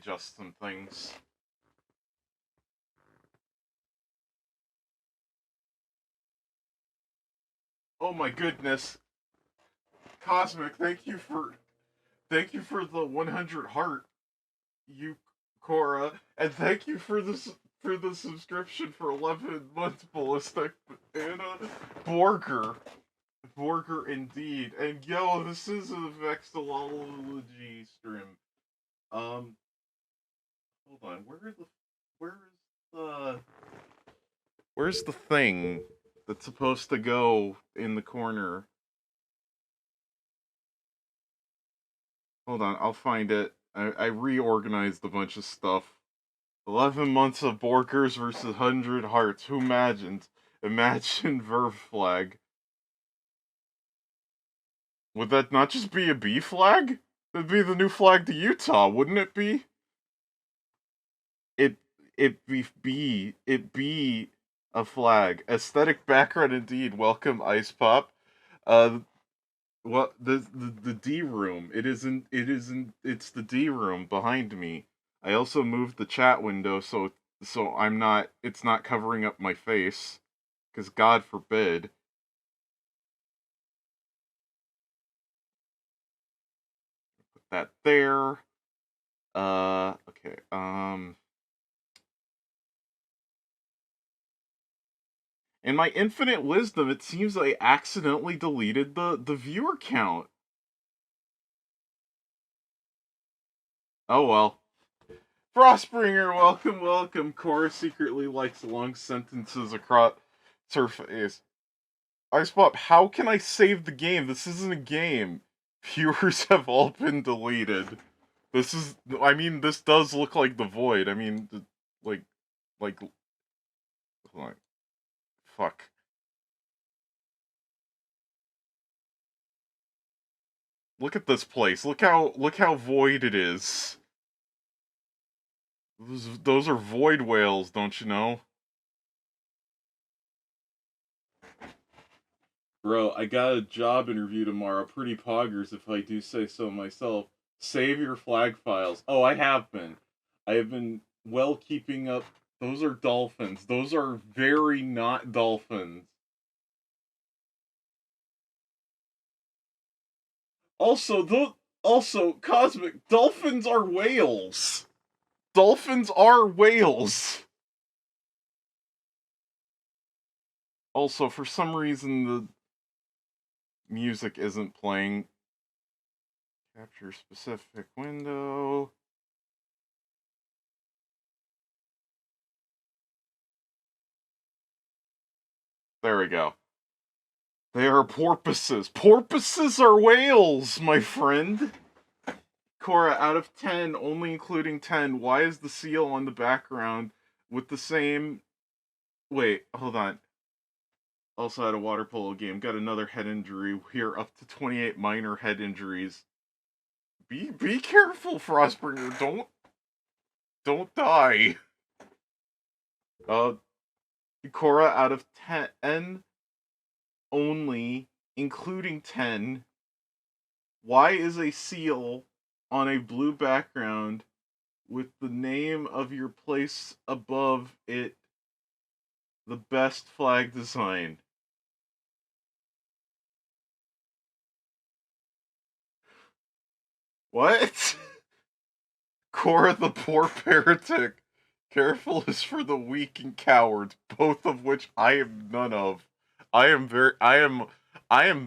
adjust some things. Oh my goodness. Cosmic, thank you for the 100 heart, you Cora, and thank you for this for the subscription for 11 months, Ballistic Anna Borger. Borger indeed. And yo, this is a Vexillology stream. Um hold on, the where's the thing that's supposed to go in the corner? Hold on, I'll find it. I reorganized a bunch of stuff. 11 months of Borkers versus 100 Hearts. Who imagined? Imagine Verve flag. Would that not just be a B flag? That'd be the new flag to Utah, wouldn't it be? It be a flag. Aesthetic background indeed. Welcome, Ice Pop. Well, the D room. It's the D room behind me. I also moved the chat window so I'm not it's not covering up my face, cuz God forbid. Put that there. Okay. In my infinite wisdom, it seems I accidentally deleted the viewer count. Oh well. Frostbringer, welcome, welcome. Cora secretly likes long sentences across her face. Icepop, how can I save the game? This isn't a game. Viewers have all been deleted. This does look like the void. Like, like, like, fuck. Look at this place. Look how void it is. Those are void whales, don't you know? Bro, I got a job interview tomorrow. Pretty poggers, if I do say so myself. Save your flag files. Oh, I have been. I have been well keeping up. Those are dolphins. Those are very not dolphins. Also, Cosmic, dolphins are whales. Dolphins are whales. Also, for some reason, the music isn't playing. Capture specific window. There we go. They are porpoises. Porpoises are whales, my friend. Cora, out of 10, only including 10, why is the seal on the background with the same... Wait, hold on. Also had a water polo game. Got another head injury. Here, up to 28 minor head injuries. Be careful, Frostbringer. Don't die. Cora, out of 10, only, including 10, why is a seal on a blue background with the name of your place above it the best flag design? What? Cora the poor heretic. Careful is for the weak and cowards, both of which I am none of. I am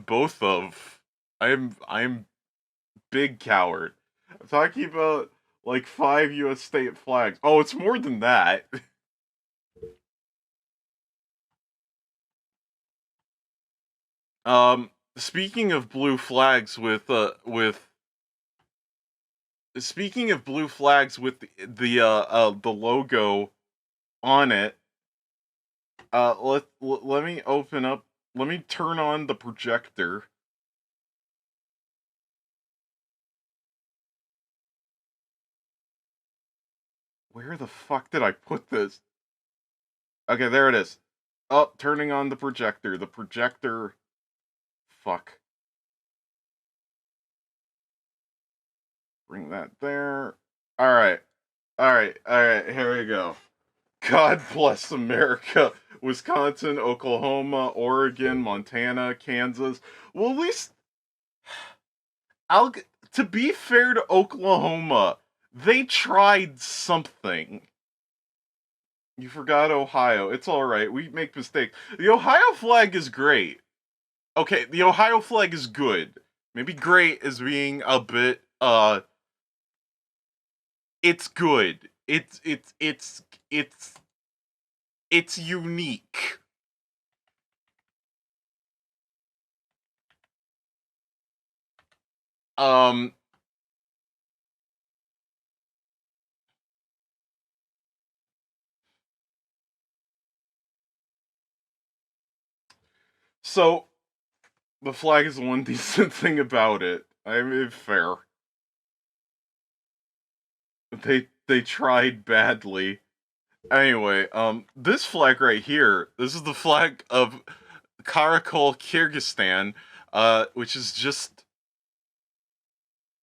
both of. I am big coward. I'm talking about like 5 US state flags. Oh, it's more than that. Speaking of blue flags speaking of blue flags with the logo on it, let me open up. Let me turn on the projector. Where the fuck did I put this? Okay, there it is. Oh, turning on the projector. The projector. Fuck. Bring that there. Alright. Alright, here we go. God bless America. Wisconsin, Oklahoma, Oregon, Montana, Kansas. Well, at least I'll to be fair to Oklahoma, they tried something. You forgot Ohio. It's alright. We make mistakes. The Ohio flag is great. Okay, the Ohio flag is good. Maybe great is being a bit it's good. It's unique. Um so the flag is the one decent thing about it. I mean, fair. They tried badly. Anyway, this flag right here, this is the flag of Karakol, Kyrgyzstan, which is just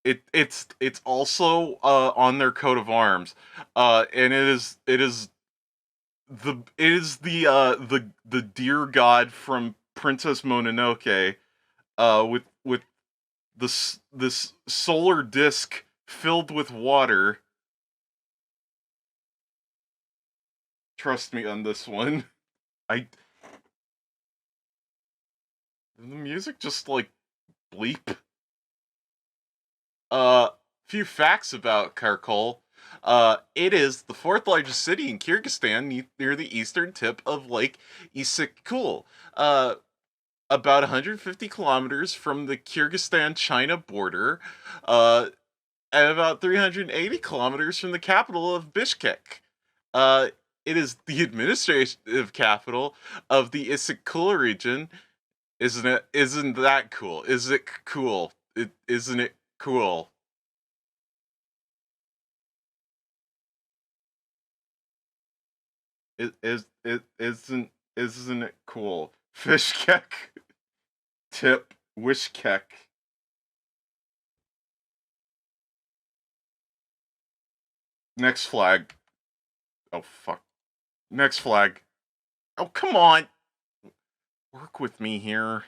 it's also on their coat of arms, and it is the deer god from Princess Mononoke, with this solar disc filled with water. Trust me on this one. I the music just like bleep. Few facts about Karakol. It is the fourth largest city in Kyrgyzstan, near the eastern tip of Lake Issyk-Kul. About 150 kilometers from the Kyrgyzstan-China border, and about 380 kilometers from the capital of Bishkek. Uh, it is the administrative capital of the Issyk-Kul region. Isn't it? Isn't that cool? Is it cool? Isn't it cool? Isn't it cool? Fishkek, tip, wishkek. Next flag. Oh fuck. Next flag. Oh come on. Work with me here.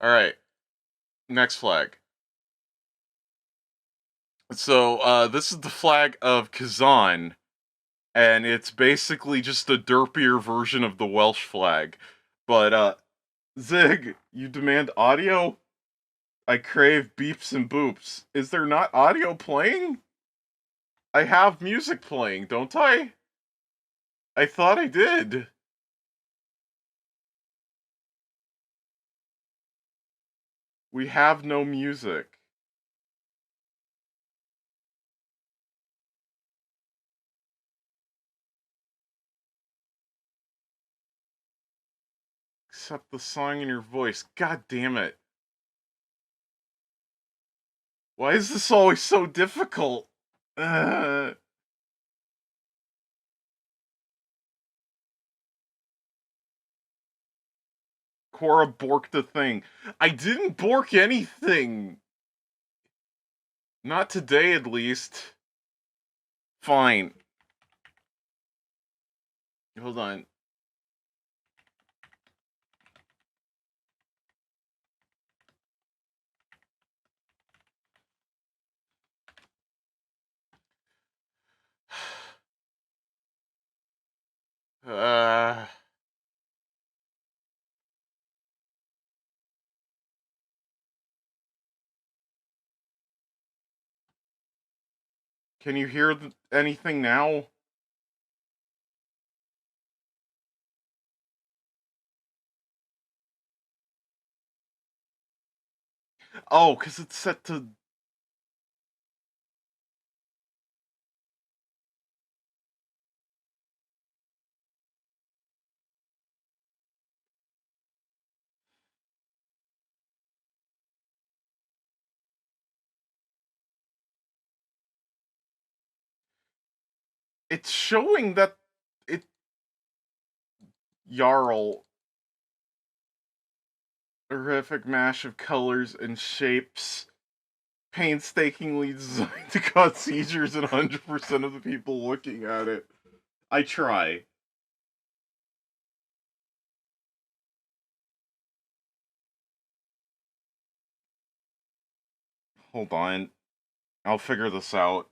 All right. Next flag. So this is the flag of Kazan, and it's basically just a derpier version of the Welsh flag. But Zig, you demand audio? I crave beeps and boops. Is there not audio playing? I have music playing, don't I? I thought I did. We have no music. Except the song in your voice. God damn it. Why is this always so difficult? Cora borked a thing. I didn't bork anything. Not today, at least. Fine. Hold on. Uh, can you hear anything now? Oh, because it's set to. It's showing that it. Jarl. Horrific mash of colors and shapes. painstakingly designed to cause seizures in 100% of the people looking at it. I try. Hold on. I'll figure this out.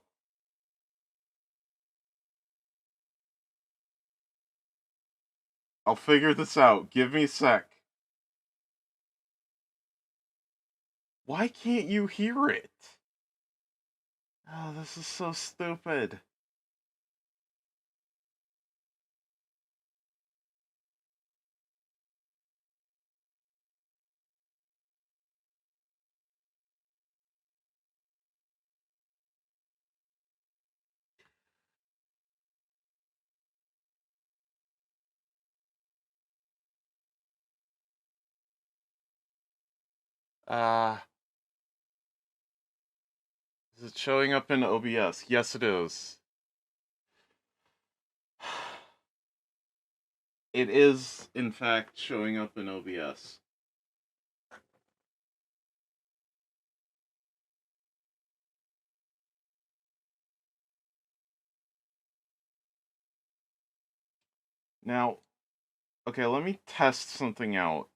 I'll figure this out. Give me a sec. Why can't you hear it? Oh, this is so stupid. Is it showing up in OBS? Yes, it is. It is, in fact, showing up in OBS. Now, okay, let me test something out.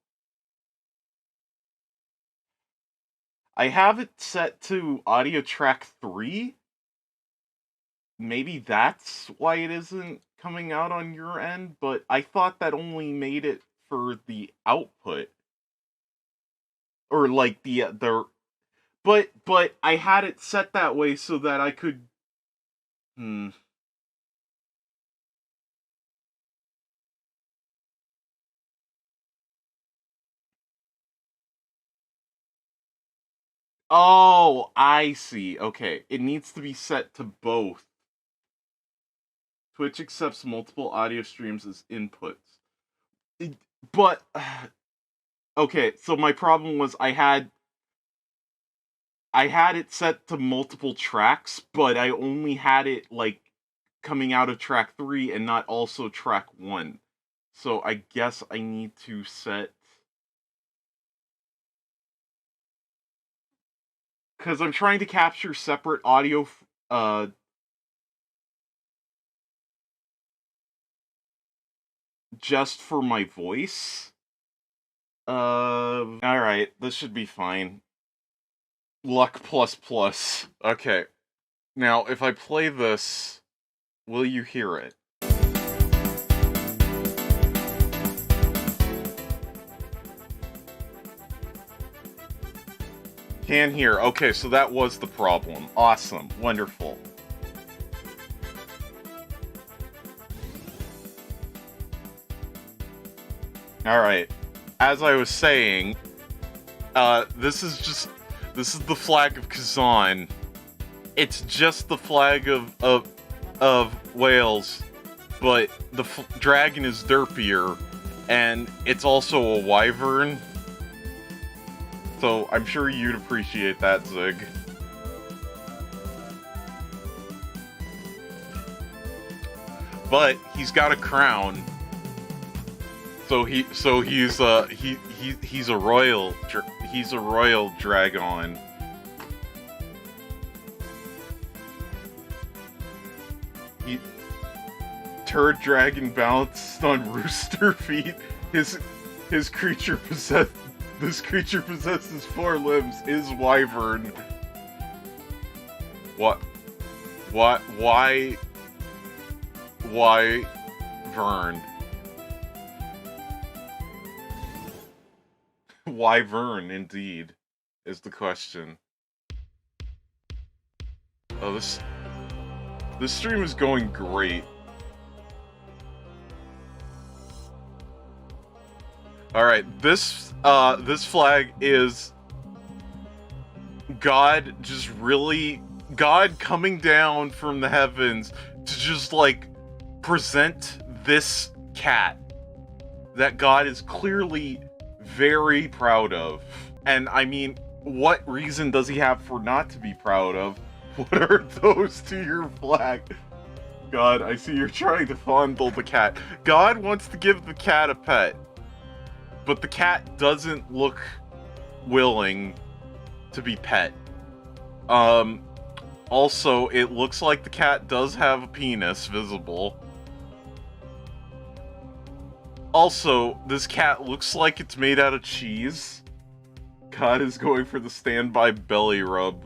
I have it set to audio track 3. Maybe that's why it isn't coming out on your end, but I thought that only made it for the output. Or like but I had it set that way so that I could Oh, I see. Okay, it needs to be set to both. Twitch accepts multiple audio streams as inputs. But okay, so my problem was I had it set to multiple tracks, but I only had it like coming out of track 3 and not also track 1. So I guess I need to set, because I'm trying to capture separate audio just for my voice. Alright, this should be fine. Luck plus. Okay. Now, if I play this, will you hear it? Can hear. Okay, so that was the problem. Awesome. Wonderful. Alright. As I was saying, this is the flag of Kazan. It's just the flag of Wales, but the dragon is derpier, and it's also a wyvern. So I'm sure you'd appreciate that, Zig. But he's got a crown. So he's a royal dragon. Turd dragon balanced on rooster feet. This creature possesses 4 limbs. Is wyvern. What? Why? Vern? Wyvern, indeed, is the question. Oh, this stream is going great. Alright, this flag is God coming down from the heavens to just, like, present this cat that God is clearly very proud of. And, I mean, what reason does he have for not to be proud of? What are those to your flag? God, I see you're trying to fondle the cat. God wants to give the cat a pet, but the cat doesn't look willing to be pet. Also, it looks like the cat does have a penis visible. Also, this cat looks like it's made out of cheese. God is going for the standby belly rub.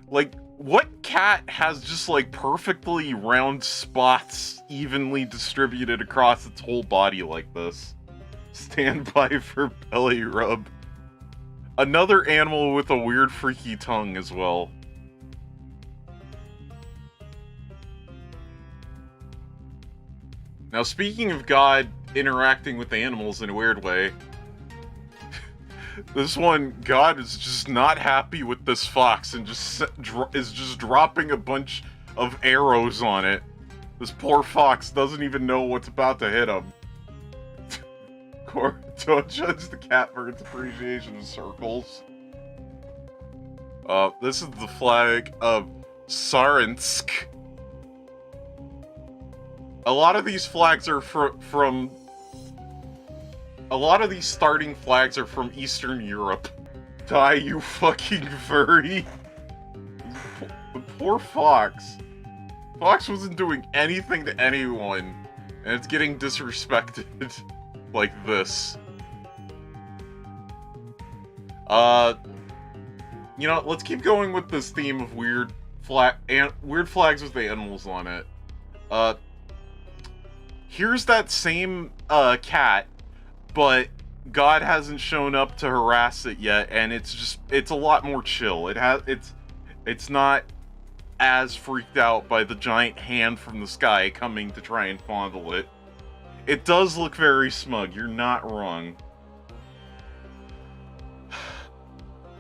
Like, what cat has just, like, perfectly round spots evenly distributed across its whole body like this? Stand by for belly rub. Another animal with a weird freaky tongue as well. Now, speaking of God interacting with animals in a weird way, this one, God is just not happy with this fox and just is just dropping a bunch of arrows on it. This poor fox doesn't even know what's about to hit him. Don't judge the cat for its appreciation of circles. This is the flag of Saransk. A lot of these flags are from... A lot of these starting flags are from Eastern Europe. Die, you fucking furry. The poor fox. Fox wasn't doing anything to anyone, and it's getting disrespected like this. You know, let's keep going with this theme of weird flags with animals on it. Here's that same cat, but God hasn't shown up to harass it yet, and it's a lot more chill. It's not as freaked out by the giant hand from the sky coming to try and fondle it. It does look very smug, you're not wrong.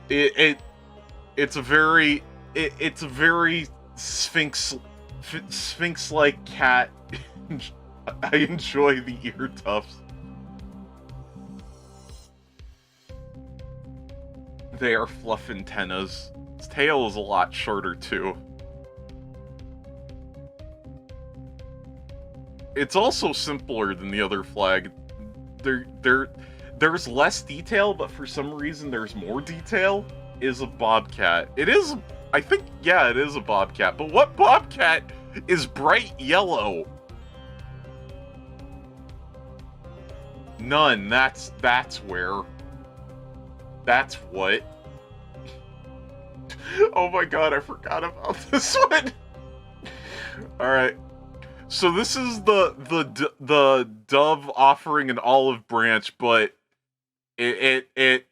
It's a very Sphinx-like cat. I enjoy the ear tufts. They are fluff antennas. Its tail is a lot shorter too. It's also simpler than the other flag. There's less detail, but for some reason there's more detail. Is a bobcat. It is, I think, yeah, it is a bobcat. But what bobcat is bright yellow? None. That's where. That's what. Oh my god, I forgot about this one. Alright. So this is the dove offering an olive branch, but it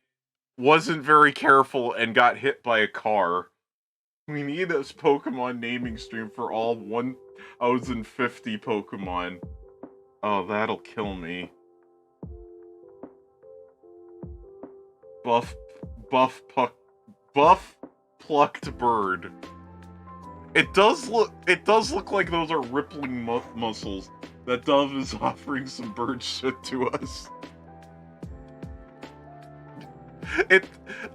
wasn't very careful and got hit by a car. We need this Pokemon naming stream for all 1,050 Pokemon. Oh, that'll kill me. Buff plucked bird. It does look like those are rippling muscles. That dove is offering some bird shit to us.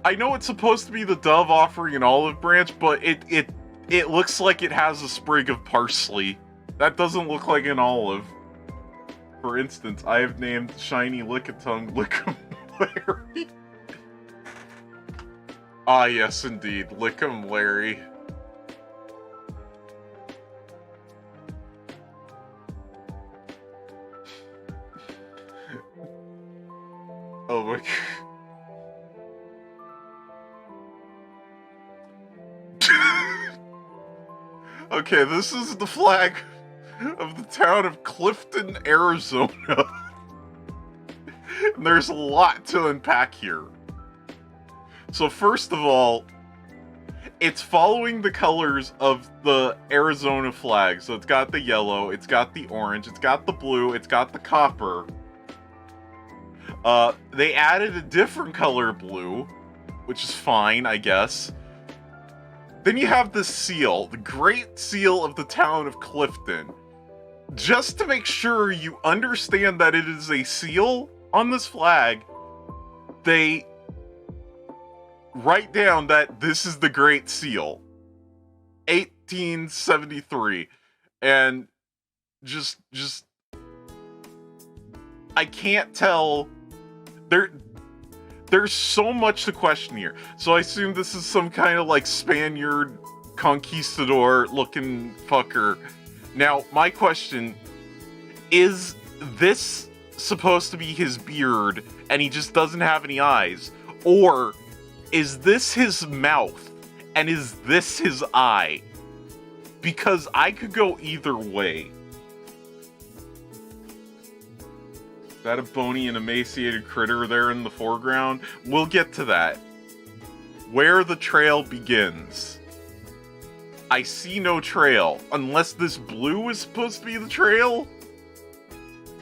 I know it's supposed to be the dove offering an olive branch, but it looks like it has a sprig of parsley. That doesn't look like an olive. For instance, I have named Shiny Lickitung Lickum Larry. Ah, yes, indeed. Lickum Larry. Oh my god. Okay, this is the flag of the town of Clifton, Arizona. And there's a lot to unpack here. So first of all, it's following the colors of the Arizona flag. So it's got the yellow, it's got the orange, it's got the blue, it's got the copper. They added a different color blue, which is fine, I guess. Then you have the seal, the Great Seal of the town of Clifton. Just to make sure you understand that it is a seal on this flag, they write down that this is the Great Seal. 1873. And just I can't tell. there's so much to question here. So I assume this is some kind of like Spaniard conquistador looking fucker. Now, my question, is this supposed to be his beard and he just doesn't have any eyes? Or is this his mouth and is this his eye? Because I could go either way. Is that a bony and emaciated critter there in the foreground? We'll get to that. Where the trail begins. I see no trail, unless this blue is supposed to be the trail.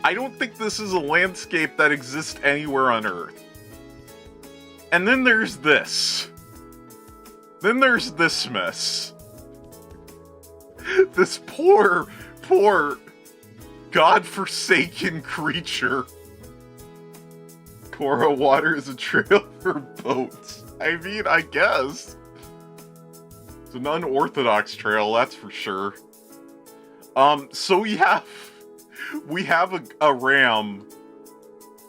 I don't think this is a landscape that exists anywhere on Earth. And then there's this. Then there's this mess. This poor godforsaken creature. Korra, water is a trail for boats. I mean, I guess. It's an unorthodox trail, that's for sure. So we have a ram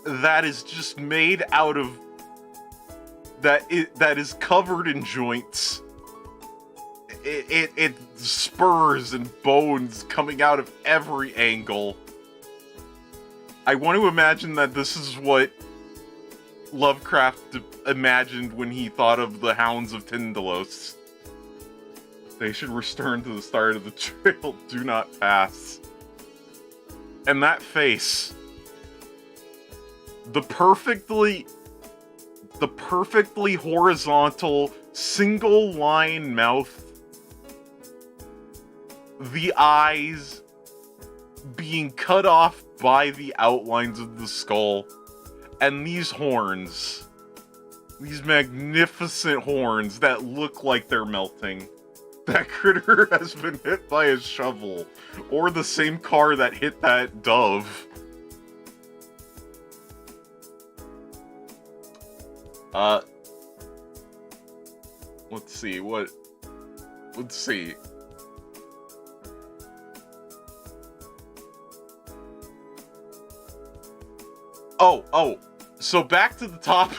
that is just made out of that is covered in joints. It spurs and bones coming out of every angle. I want to imagine that this is what Lovecraft imagined when he thought of the Hounds of Tyndalos. They should return to the start of the trail. Do not pass. And that face. The perfectly horizontal, single line mouth. The eyes being cut off by the outlines of the skull. And these horns. These magnificent horns that look like they're melting. That critter has been hit by a shovel. Or the same car that hit that dove. Let's see, let's see. Oh, so back to the topic.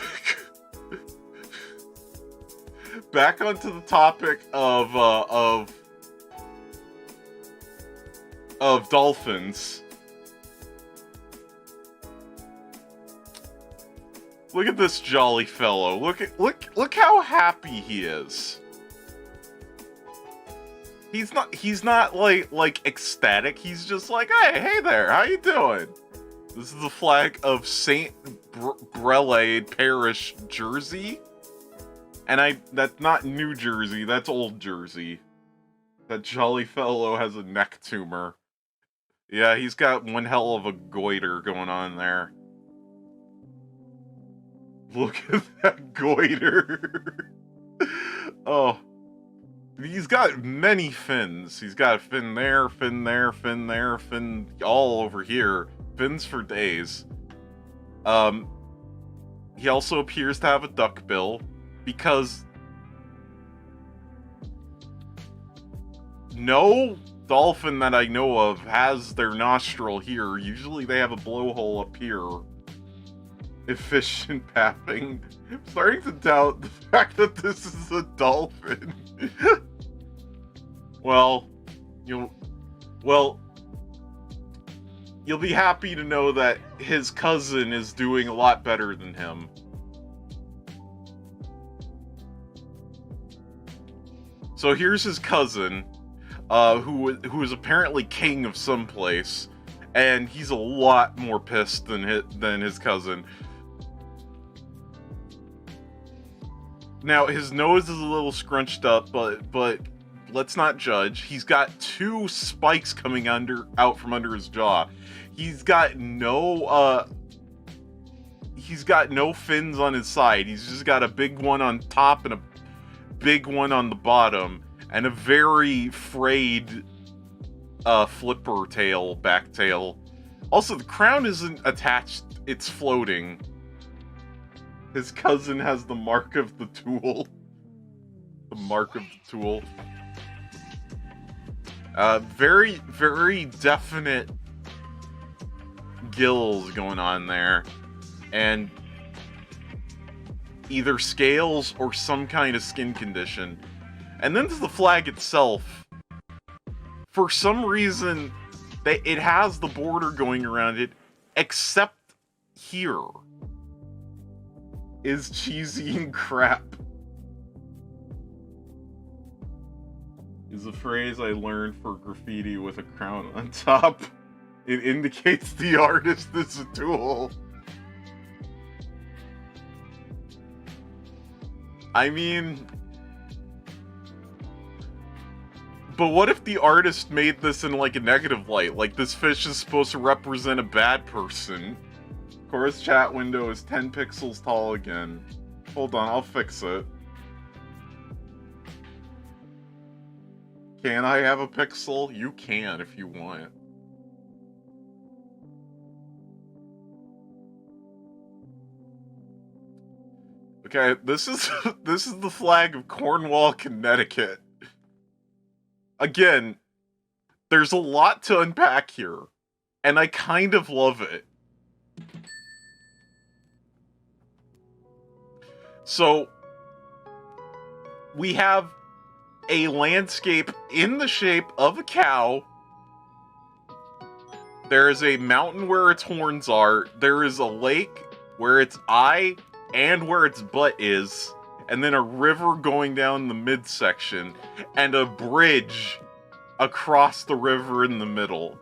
Back onto the topic of dolphins. Look at this jolly fellow. Look how happy he is. He's not like ecstatic. He's just like, hey there, how you doing? This is the flag of Saint Brelade Parish, Jersey. And that's not New Jersey, that's Old Jersey. That jolly fellow has a neck tumor. Yeah, he's got one hell of a goiter going on there. Look at that goiter. Oh. He's got many fins. He's got a fin there, fin there, fin there, fin all over here. Fins for days. He also appears to have a duck bill. Because no dolphin that I know of has their nostril here. Usually they have a blowhole up here. Efficient papping. I'm starting to doubt the fact that this is a dolphin. Well, you'll be happy to know that his cousin is doing a lot better than him. So here's his cousin, who is apparently king of some place, and he's a lot more pissed than his cousin. Now his nose is a little scrunched up, but let's not judge. He's got two spikes coming out from under his jaw. He's got no fins on his side. He's just got a big one on top and a big one on the bottom, and a very frayed flipper tail, back tail. Also, the crown isn't attached, it's floating. His cousin has the mark of the tool. The mark of the tool. Very, very definite gills going on there. And either scales or some kind of skin condition. And then there's the flag itself. For some reason, it has the border going around it, except here is cheesy and crap. Is a phrase I learned for graffiti with a crown on top. It indicates the artist is a tool. I mean, but what if the artist made this in like a negative light? Like this fish is supposed to represent a bad person. Cora's chat window is 10 pixels tall again. Hold on, I'll fix it. Can I have a pixel? You can if you want. Okay, this is the flag of Cornwall, Connecticut. Again, there's a lot to unpack here, and I kind of love it. So, we have a landscape in the shape of a cow. There is a mountain where its horns are. There is a lake where its eye and where its butt is. And then a river going down the midsection. And a bridge across the river in the middle.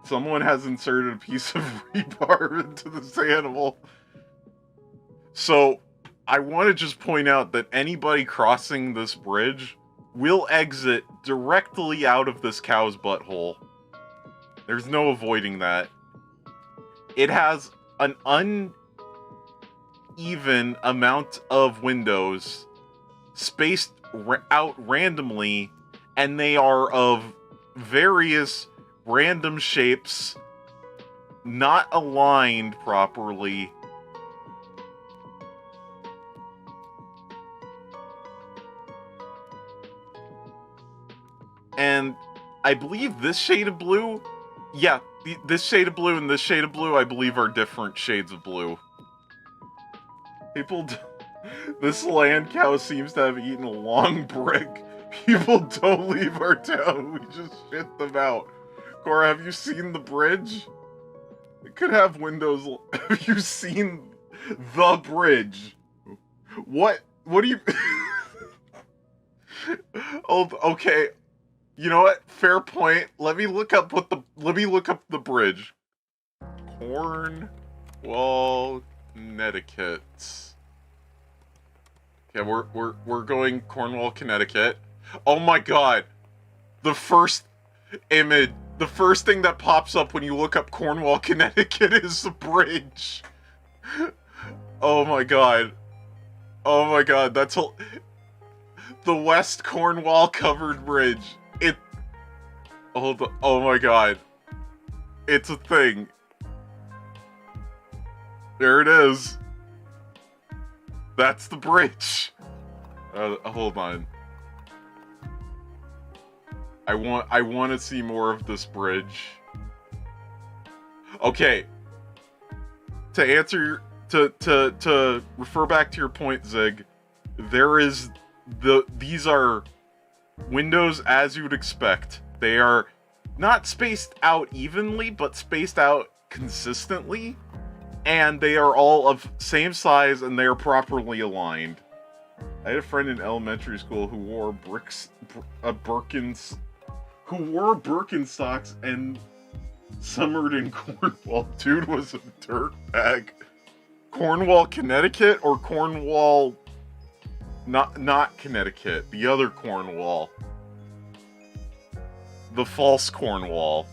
Someone has inserted a piece of rebar into this animal. So, I want to just point out that anybody crossing this bridge will exit directly out of this cow's butthole. There's no avoiding that. It has an uneven amount of windows spaced out randomly, and they are of various random shapes, not aligned properly. And I believe this shade of blue, yeah, this shade of blue and this shade of blue, I believe, are different shades of blue. This land cow seems to have eaten a long brick. People don't leave our town, we just shit them out. Cora, have you seen the bridge? It could have windows. Have you seen the bridge? What do you... Oh, okay. You know what? Fair point. Let me look up the bridge. Cornwall, Connecticut. Okay, we're going Cornwall, Connecticut. Oh my god. The first image, the first thing that pops up when you look up Cornwall, Connecticut is the bridge. Oh my god. Oh my god, that's the West Cornwall covered bridge. Oh my god. It's a thing. There it is. That's the bridge. Hold on. I want to see more of this bridge. Okay. To answer to refer back to your point, Zig, these are windows as you would expect. They are not spaced out evenly, but spaced out consistently, and they are all of same size and they are properly aligned. I had a friend in elementary school who wore Birkenstocks and summered in Cornwall. Dude was a dirtbag. Cornwall, Connecticut, or Cornwall, not Connecticut, the other Cornwall. The false Cornwall.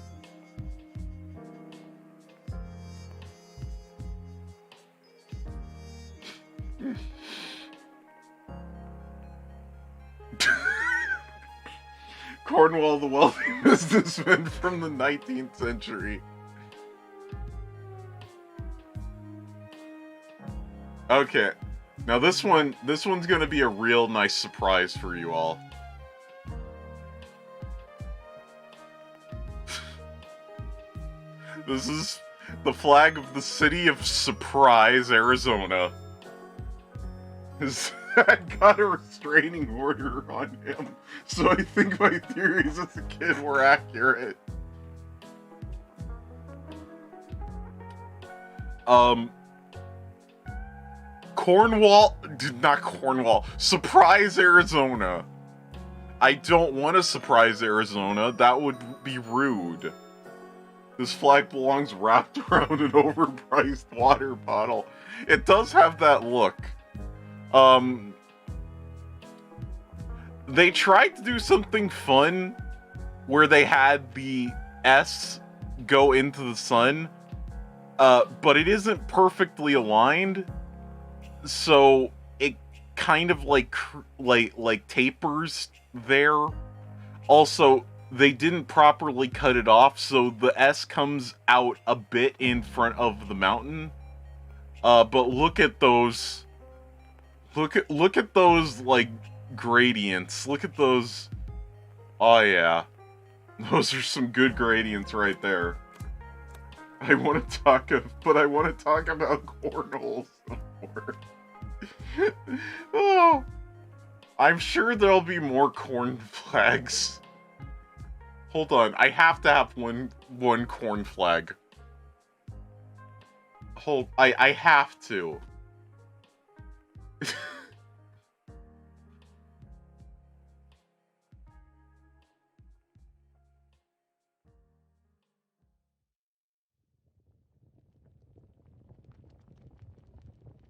Cornwall, the wealthy businessman from the 19th century. Okay. Now this one's gonna be a real nice surprise for you all. The flag of the city of Surprise, Arizona. I got a restraining order on him, so I think my theories as a kid were accurate. Surprise, Arizona. I don't want to surprise Arizona. That would be rude. This flag belongs wrapped around an overpriced water bottle. It does have that look. They tried to do something fun where they had the S go into the sun, but it isn't perfectly aligned, so it kind of like tapers there. Also, they didn't properly cut it off, so the S comes out a bit in front of the mountain. But look at those. Look at those, like, gradients. Look at those. Oh yeah, those are some good gradients right there. I want to talk about cornholes some more. Oh, I'm sure there'll be more corn flags. Hold on, I have to have one corn flag. I have to.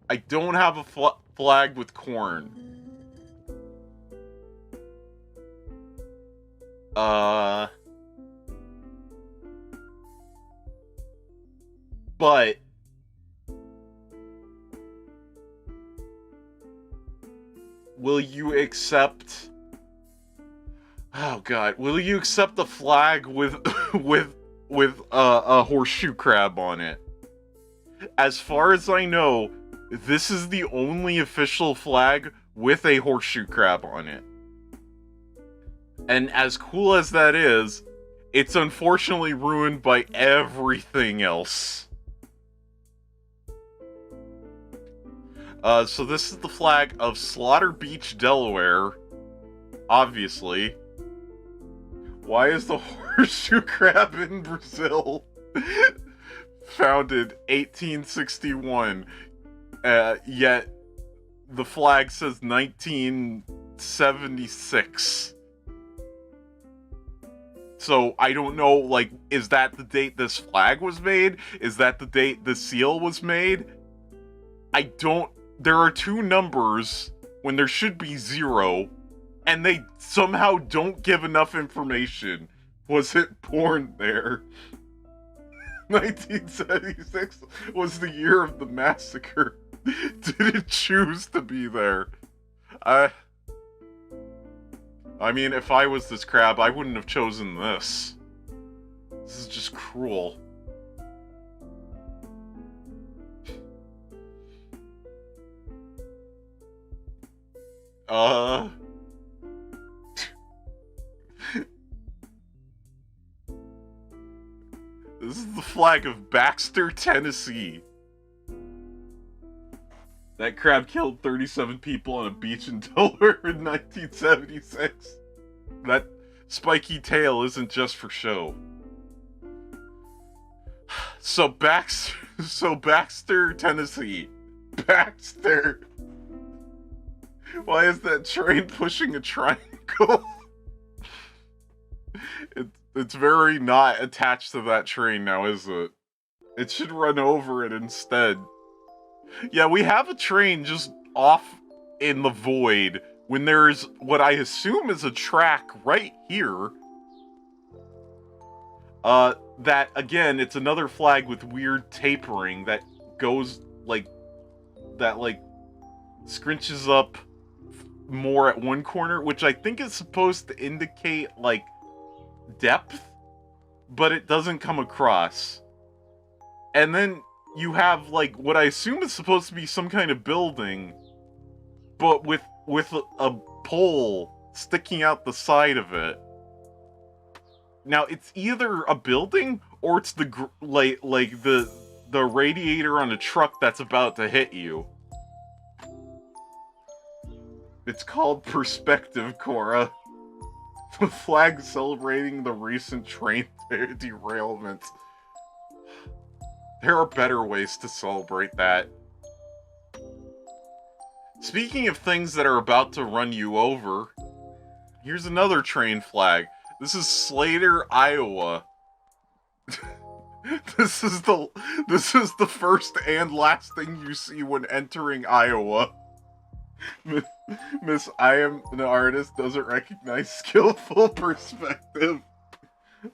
I don't have a flag with corn. But will you accept? Oh God, will you accept the flag with a horseshoe crab on it? As far as I know, this is the only official flag with a horseshoe crab on it. And as cool as that is, it's unfortunately ruined by everything else. So this is the flag of Slaughter Beach, Delaware. Obviously. Why is the horseshoe crab in Brazil? Founded 1861. Yet the flag says 1976. So I don't know, like, is that the date this flag was made? Is that the date the seal was made? There are two numbers when there should be 0, and they somehow don't give enough information. Was it born there? 1976 was the year of the massacre. Did it choose to be there? I mean, if I was this crab, I wouldn't have chosen this. This is just cruel. This is the flag of Baxter, Tennessee. That crab killed 37 people on a beach in Delaware in 1976. That spiky tail isn't just for show. So Baxter, Tennessee. Baxter. Why is that train pushing a triangle? It's very not attached to that train now, is it? It should run over it instead. Yeah, we have a train just off in the void when there's what I assume is a track right here. That, again, it's another flag with weird tapering that goes, like, scrunches up more at one corner, which I think is supposed to indicate, like, depth, but it doesn't come across. And then you have, like, what I assume is supposed to be some kind of building, but with a pole sticking out the side of it. Now, it's either a building or it's the radiator on a truck that's about to hit you. It's called perspective, Cora. The flag celebrating the recent train derailment. There are better ways to celebrate that. Speaking of things that are about to run you over, here's another train flag. This is Slater, Iowa. This is the first and last thing you see when entering Iowa. Miss I am an artist doesn't recognize skillful perspective.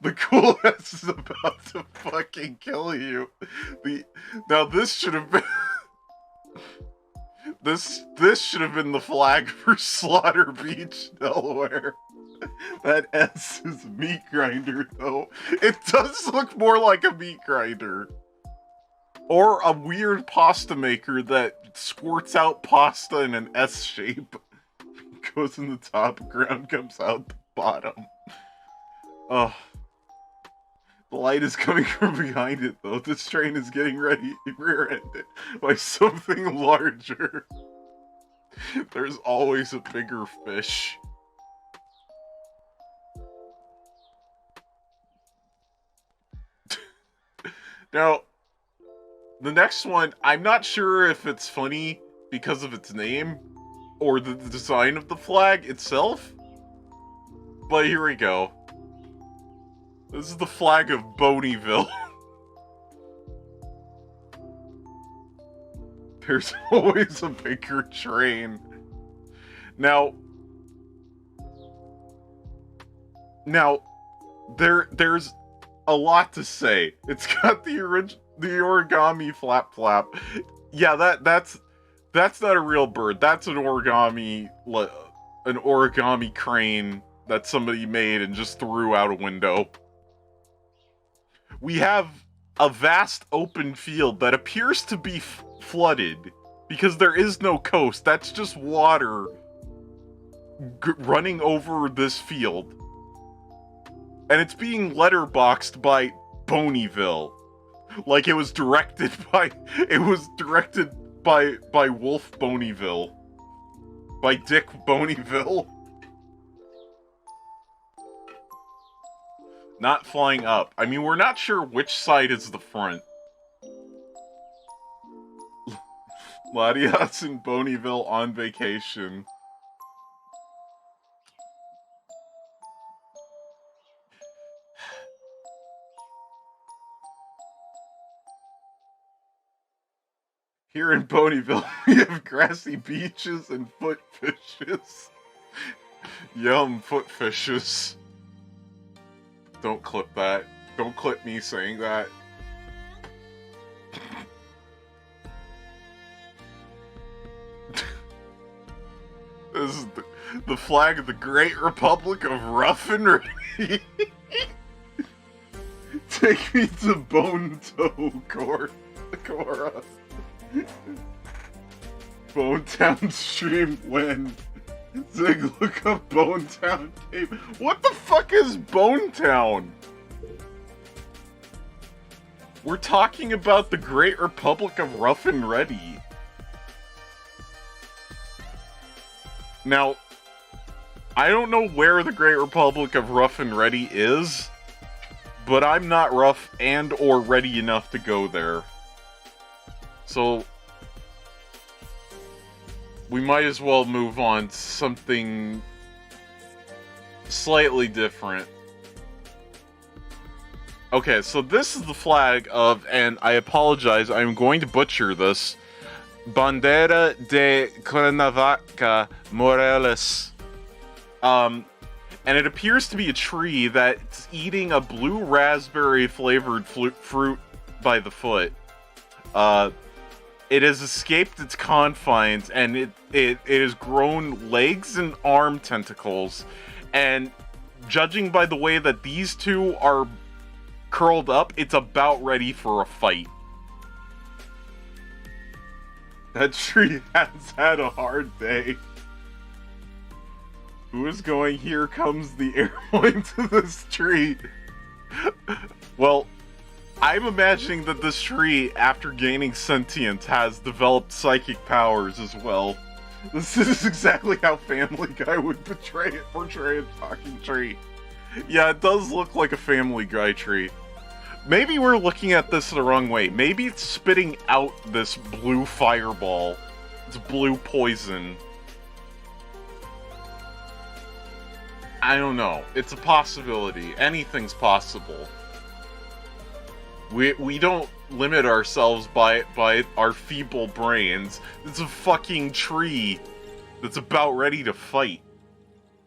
The cool S is about to fucking kill you. Now this should have been this should have been the flag for Slaughter Beach, Delaware. That S is meat grinder, though. It does look more like a meat grinder. Or a weird pasta maker that squirts out pasta in an S shape. Goes in the top, ground comes out the bottom. Ugh. The light is coming from behind it, though. This train is getting ready rear-ended by something larger. There's always a bigger fish. Now, the next one, I'm not sure if it's funny because of its name or the design of the flag itself, but here we go. This is the flag of Boneyville. There's always a bigger train. Now, there's a lot to say. It's got the origami flap. Yeah, that's not a real bird. That's an origami crane that somebody made and just threw out a window. We have a vast open field that appears to be flooded because there is no coast. That's just water running over this field. And it's being letterboxed by Boneyville. Like it was directed by Wolf Boneyville. By Dick Boneyville. Not flying up. I mean, we're not sure which side is the front. Ladias in Boneyville on vacation. Here in Boneyville, we have grassy beaches and foot fishes. Yum, foot fishes. Don't clip that. Don't clip me saying that. This is the flag of the Great Republic of Rough and Ready. Take me to Bone Toe, Cora. Bonetown stream when Zig, look up Bonetown Cave. What the fuck is Bonetown? We're talking about the Great Republic of Rough and Ready. Now, I don't know where the Great Republic of Rough and Ready is, but I'm not rough and or ready enough to go there. So, we might as well move on to something slightly different. Okay, so this is the flag of, and I apologize, I'm going to butcher this, Bandera de Cuernavaca, Morelos. And it appears to be a tree that's eating a blue raspberry flavored fruit by the foot. It has escaped its confines, and it has grown legs and arm tentacles, and judging by the way that these two are curled up, it's about ready for a fight. That tree has had a hard day. Who is going, here comes the airplane to this tree? Well, I'm imagining that this tree, after gaining sentience, has developed psychic powers as well. This is exactly how Family Guy would portray a talking tree. Yeah, it does look like a Family Guy tree. Maybe we're looking at this the wrong way. Maybe it's spitting out this blue fireball. It's blue poison. I don't know. It's a possibility. Anything's possible. We don't limit ourselves by our feeble brains. It's a fucking tree that's about ready to fight.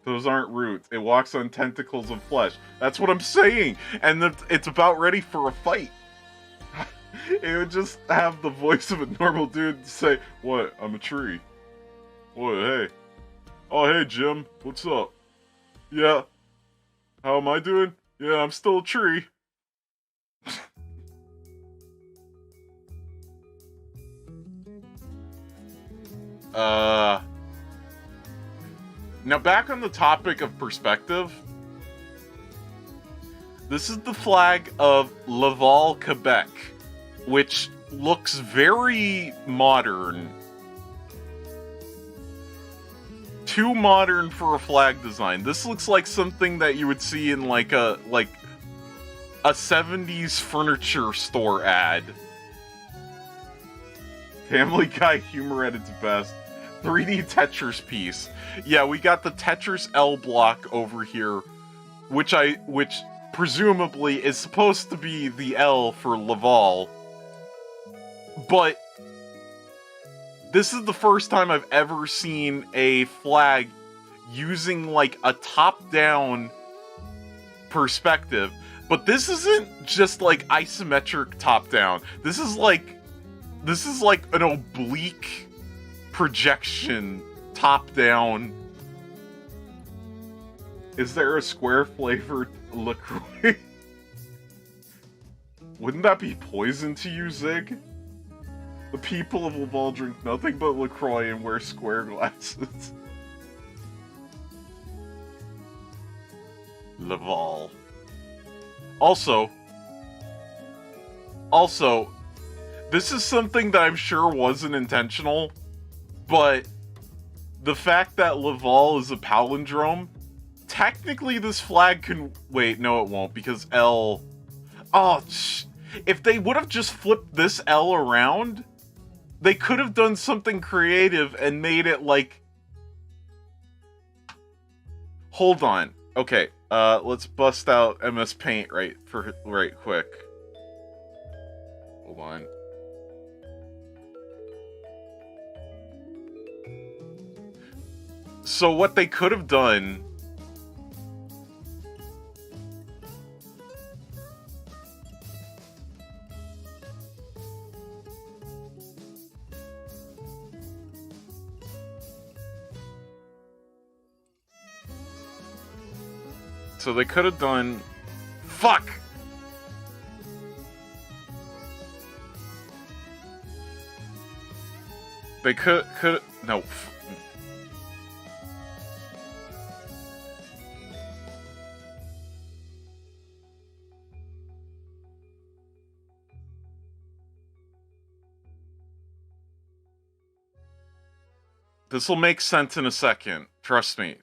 Those aren't roots. It walks on tentacles of flesh. That's what I'm saying. And it's about ready for a fight. It would just have the voice of a normal dude say, "What? I'm a tree." "What? Hey. Oh, hey, Jim. What's up? Yeah. How am I doing? Yeah, I'm still a tree." Now back on the topic of perspective. This is the flag of Laval, Quebec, which looks very modern. Too modern for a flag design. This looks like something that you would see in like a 70s furniture store ad. Family Guy humor at its best. 3D Tetris piece. Yeah, we got the Tetris L block over here, which presumably is supposed to be the L for Laval. But this is the first time I've ever seen a flag using like a top-down perspective. But this isn't just like isometric top-down. This is like an oblique projection top-down. Is there a square-flavored LaCroix? Wouldn't that be poison to you, Zig? The people of Laval drink nothing but LaCroix and wear square glasses. Laval. Also, this is something that I'm sure wasn't intentional, but the fact that Laval is a palindrome, technically this flag can... Wait, no it won't, because L... Oh, if they would have just flipped this L around, they could have done something creative and made it like... Hold on. Okay, let's bust out MS Paint right quick. Hold on. So what they could have done... So they could have done... Fuck! They could... No. This will make sense in a second. Trust me.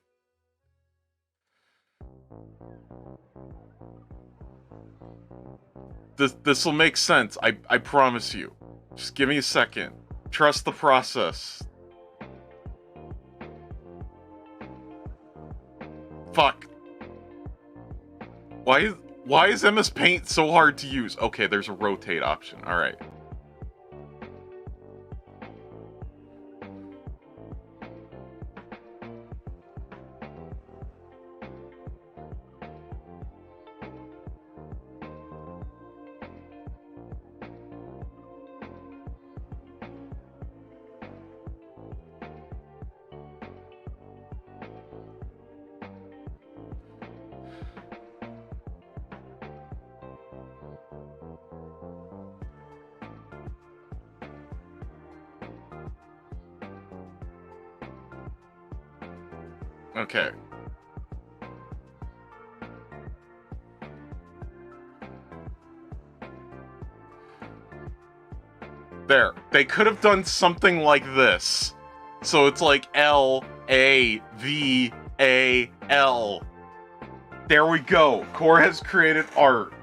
This will make sense. I promise you. Just give me a second. Trust the process. Fuck. Why is MS Paint so hard to use? Okay, there's a rotate option. Alright. Okay. There. They could have done something like this. So it's like L-A-V-A-L. There we go. Core has created art.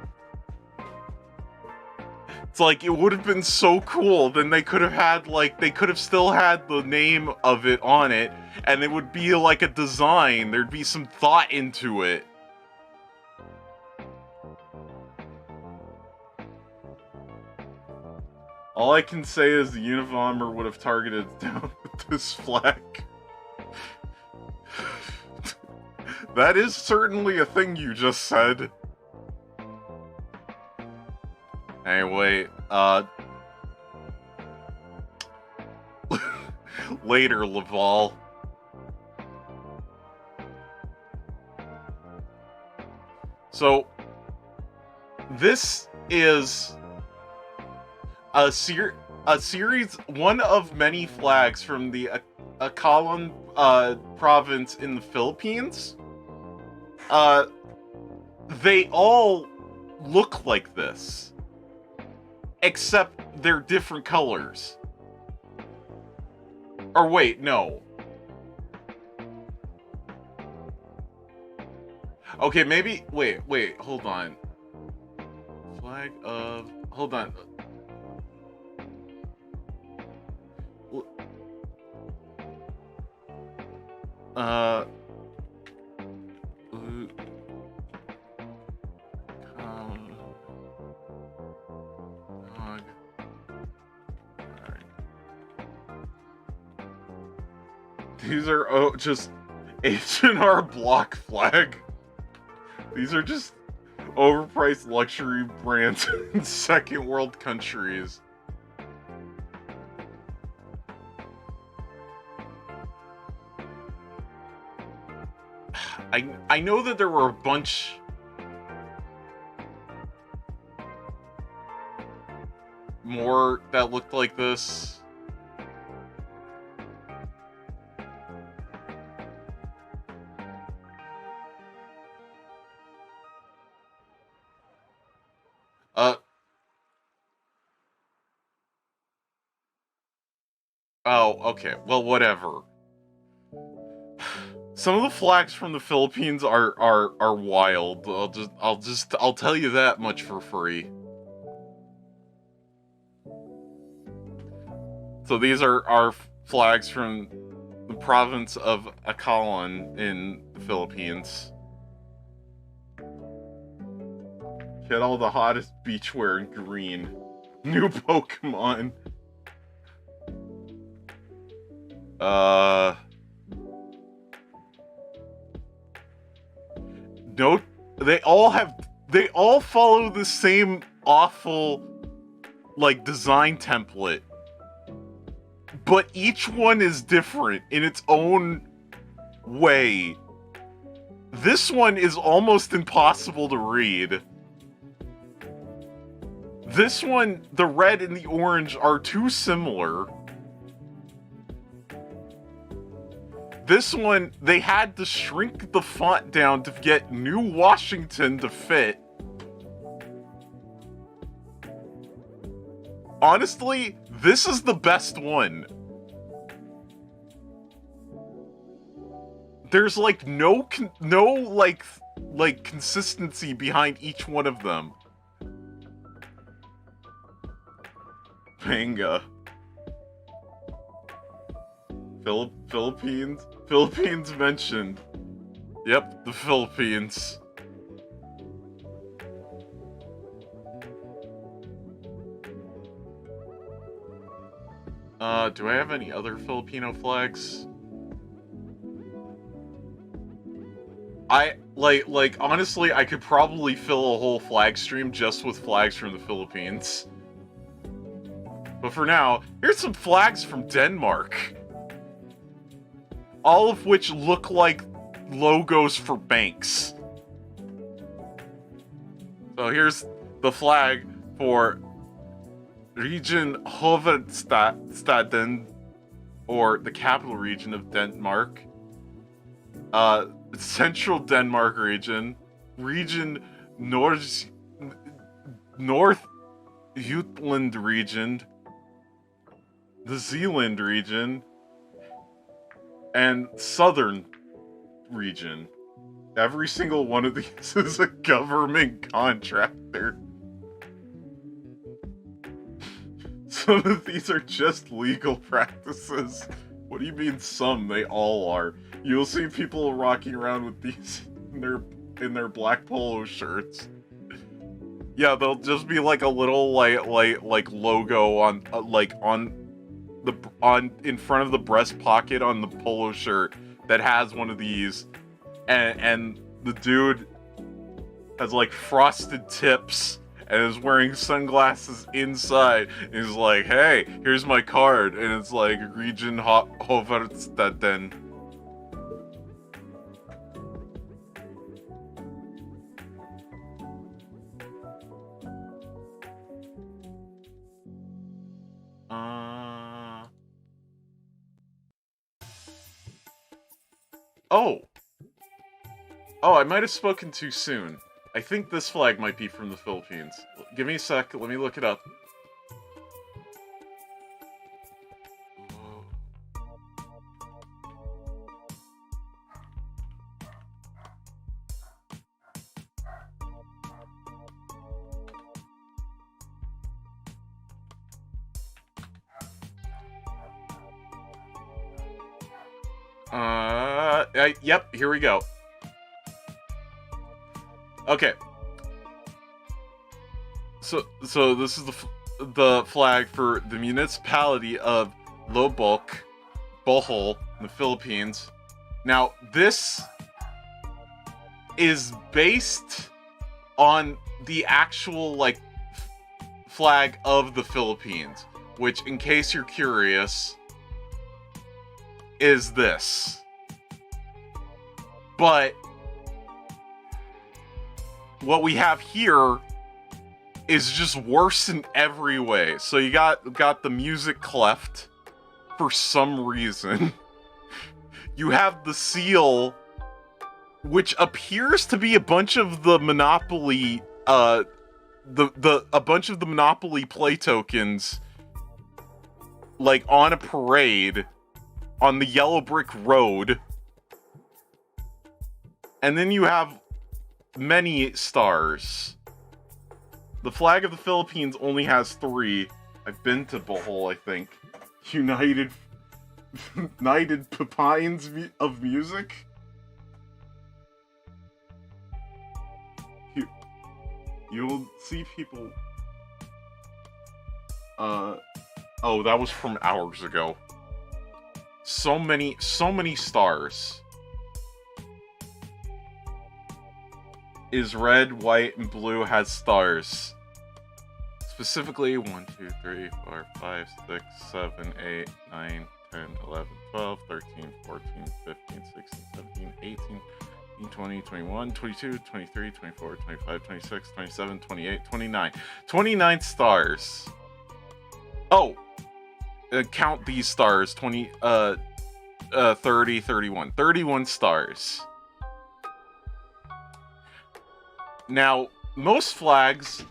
It's like, it would have been so cool. Then they could have had, like, they could have still had the name of it on it, and it would be like a design. There'd be some thought into it. All I can say is the Unabomber would have targeted down with this flag. That is certainly a thing you just said. Anyway, later, Laval. So, this is a series, one of many flags from the Akalan province in the Philippines. They all look like this, except they're different colors. Or wait, no. Okay, maybe, wait, hold on. Flag of, hold on. These are just H&R Block flag. These are just overpriced luxury brands in second world countries. I know that there were a bunch more that looked like this. Oh, okay. Well, whatever. Some of the flags from the Philippines are wild. I'll tell you that much for free. So these are flags from the province of Akalan in the Philippines. Get all the hottest beachwear in green. New Pokemon. No, they all follow the same awful, like, design template. But each one is different in its own way. This one is almost impossible to read. This one, the red and the orange are too similar. This one, they had to shrink the font down to get New Washington to fit. Honestly, this is the best one. There's like no consistency behind each one of them. Manga. Philippines mentioned. Yep, the Philippines. Do I have any other Filipino flags? Honestly, I could probably fill a whole flag stream just with flags from the Philippines. But for now, here's some flags from Denmark. All of which look like logos for banks. So here's the flag for Region Hovedstaden, or the capital region of Denmark. Central Denmark region. Region North Jutland region. the Zealand region, and Southern region. Every single one of these is a government contractor. Some of these are just legal practices. What do you mean some? They all are. You'll see people walking around with these in their black polo shirts. Yeah, they'll just be like a little like logo on in front of the breast pocket on the polo shirt that has one of these, and the dude has like frosted tips and is wearing sunglasses inside. And he's like, "Hey, here's my card," and it's like Region Hovedstaden. Oh, I might have spoken too soon. I think this flag might be from the Philippines. Give me a sec, let me look it up. Yep, here we go. Okay. So this is the flag for the municipality of Loboc, Bohol, in the Philippines. Now, this is based on the actual, like, flag of the Philippines, which, in case you're curious, is this. But what we have here is just worse in every way. So you got the music cleft for some reason. You have the seal, which appears to be a bunch of the Monopoly a bunch of the Monopoly play tokens, like on a parade on the yellow brick road. And then you have many stars. The flag of the Philippines only has 3. I've been to Bohol, I think. United Pipines of Music? You'll see people... Oh, that was from hours ago. So many stars. Is red, white, and blue has stars. Specifically 1, 2, 3, 4, 5, 6, 7, 8, 9, 10, 11, 12, 13, 14, 15, 16, 17, 18, 20, 21, 22, 23, 24, 25, 26, 27, 28, 29. 29 stars. Oh! Count these stars. 30, 31. 31 stars. Now, most flags,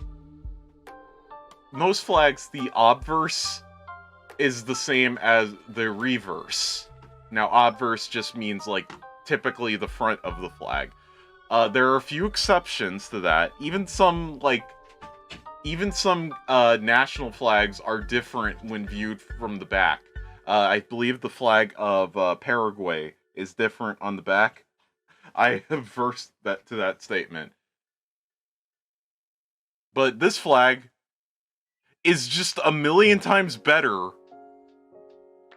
the obverse is the same as the reverse. Now, obverse just means, like, typically the front of the flag. There are a few exceptions to that. Even some national flags are different when viewed from the back. I believe the flag of Paraguay is different on the back. I have versed to that statement. But this flag is just a million times better.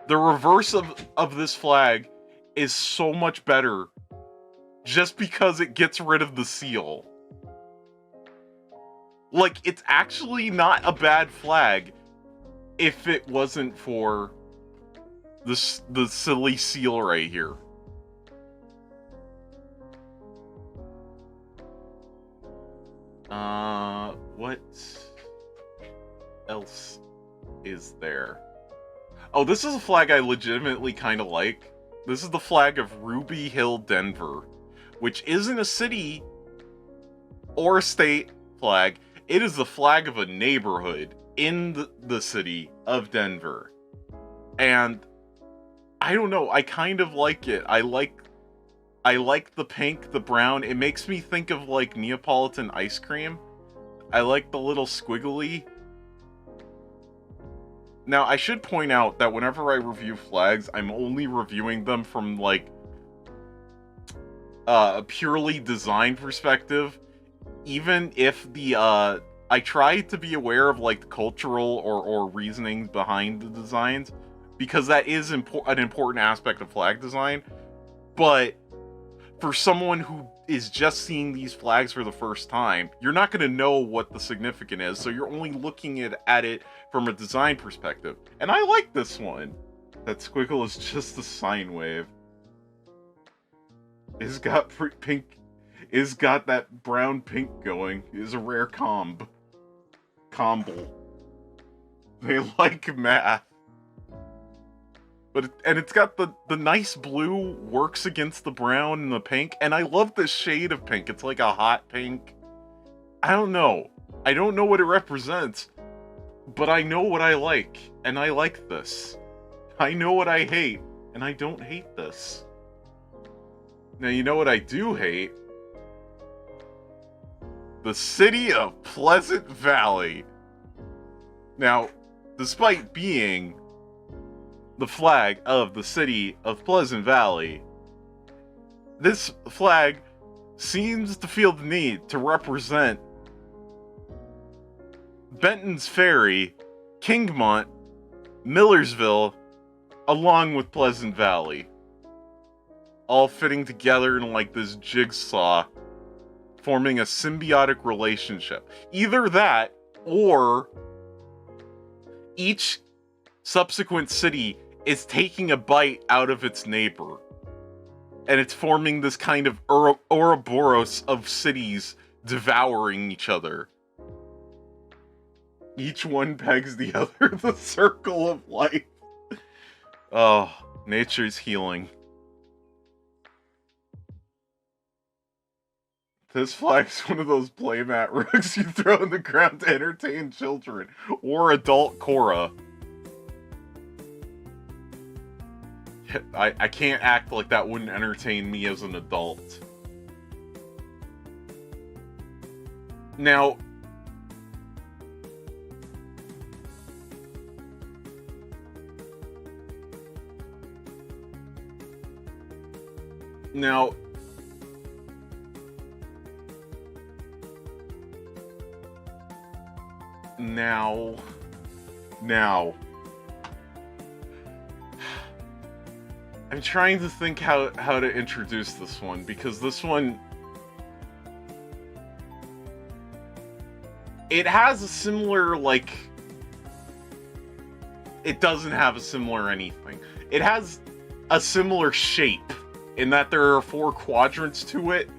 The reverse of this flag is so much better just because it gets rid of the seal. Like, it's actually not a bad flag if it wasn't for the silly seal right here. What else is there? Oh, this is a flag I legitimately kind of like. This is the flag of Ruby Hill, Denver, which isn't a city or a state flag. It is the flag of a neighborhood in the city of Denver. And I don't know, I kind of like it. I like the pink, the brown. It makes me think of like Neapolitan ice cream. I like the little squiggly. Now, I should point out that whenever I review flags, I'm only reviewing them from like a purely design perspective. Even if the I try to be aware of like the cultural or reasonings behind the designs, because that is an important aspect of flag design. But for someone who is just seeing these flags for the first time, you're not going to know what the significance is, so you're only looking at it from a design perspective. And I like this one. That squiggle is just a sine wave. It's got pink. It's got that brown pink going. It's a rare combo. They like math. But it's got the nice blue works against the brown and the pink, and I love this shade of pink. It's like a hot pink. I don't know what it represents, but I know what I like, and I like this. I know what I hate, and I don't hate this. Now, you know what I do hate? The city of Pleasant Valley. Now, despite being the flag of the city of Pleasant Valley, this flag seems to feel the need to represent Benton's Ferry, Kingmont, Millersville, along with Pleasant Valley, all fitting together in like this jigsaw, forming a symbiotic relationship. Either that, or each subsequent city is taking a bite out of its neighbor, and it's forming this kind of Ouroboros of cities devouring each other. Each one pegs the other, the circle of life. Oh, nature's healing. This flag's one of those playmat rugs you throw on the ground to entertain children, or adult Cora. I can't act like that wouldn't entertain me as an adult. Now, now, I'm trying to think how to introduce this one, because this one, it has a similar, like, it doesn't have a similar anything. It has a similar shape, in that there are 4 quadrants to it,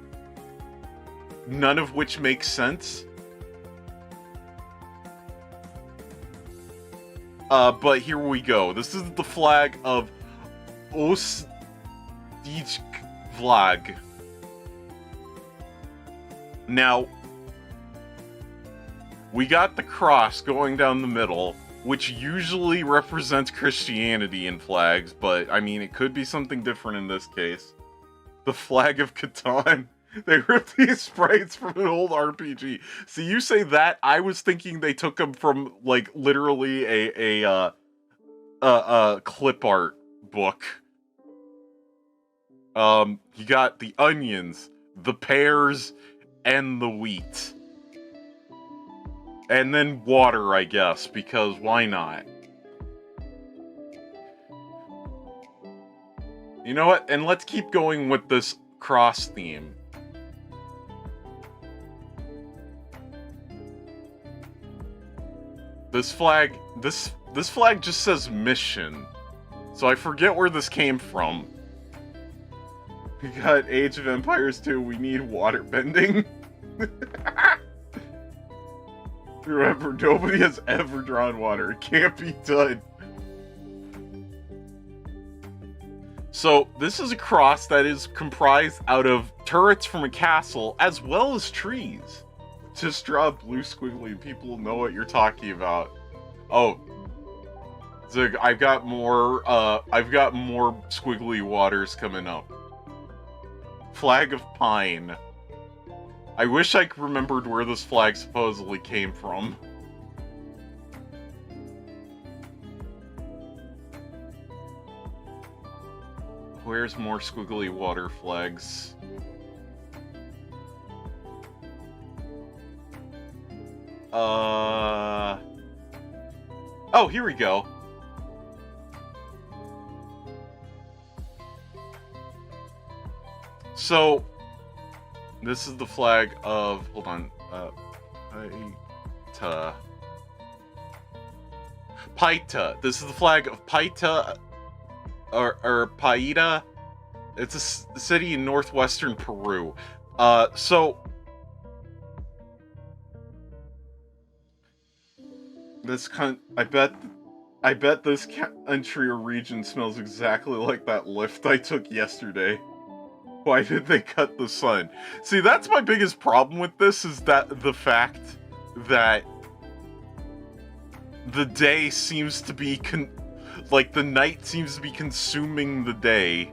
none of which makes sense. But here we go. This is the flag of Ostijsk flag. Now, we got the cross going down the middle, which usually represents Christianity in flags, but I mean, it could be something different in this case. The flag of Catan. They ripped these sprites from an old RPG. See, you say that, I was thinking they took them from, like, literally a clip art book. You got the onions, the pears, and the wheat. And then water, I guess, because why not? You know what? And let's keep going with this cross theme. This flag just says mission. So I forget where this came from. We got Age of Empires 2, we need water bending. Remember, nobody has ever drawn water. It can't be done. So, this is a cross that is comprised out of turrets from a castle, as well as trees. Just draw blue squiggly and people will know what you're talking about. Oh. Zig, I've got more squiggly waters coming up. Flag of Pine. I wish I remembered where this flag supposedly came from. Where's more squiggly water flags? Oh, here we go. So, this is the flag of, hold on, Paita. This is the flag of Paita, or Paita. It's a city in northwestern Peru. So, this I bet this country or region smells exactly like that lift I took yesterday. Why did they cut the sun? See, that's my biggest problem with this, is that the fact that the day seems to be the night seems to be consuming the day.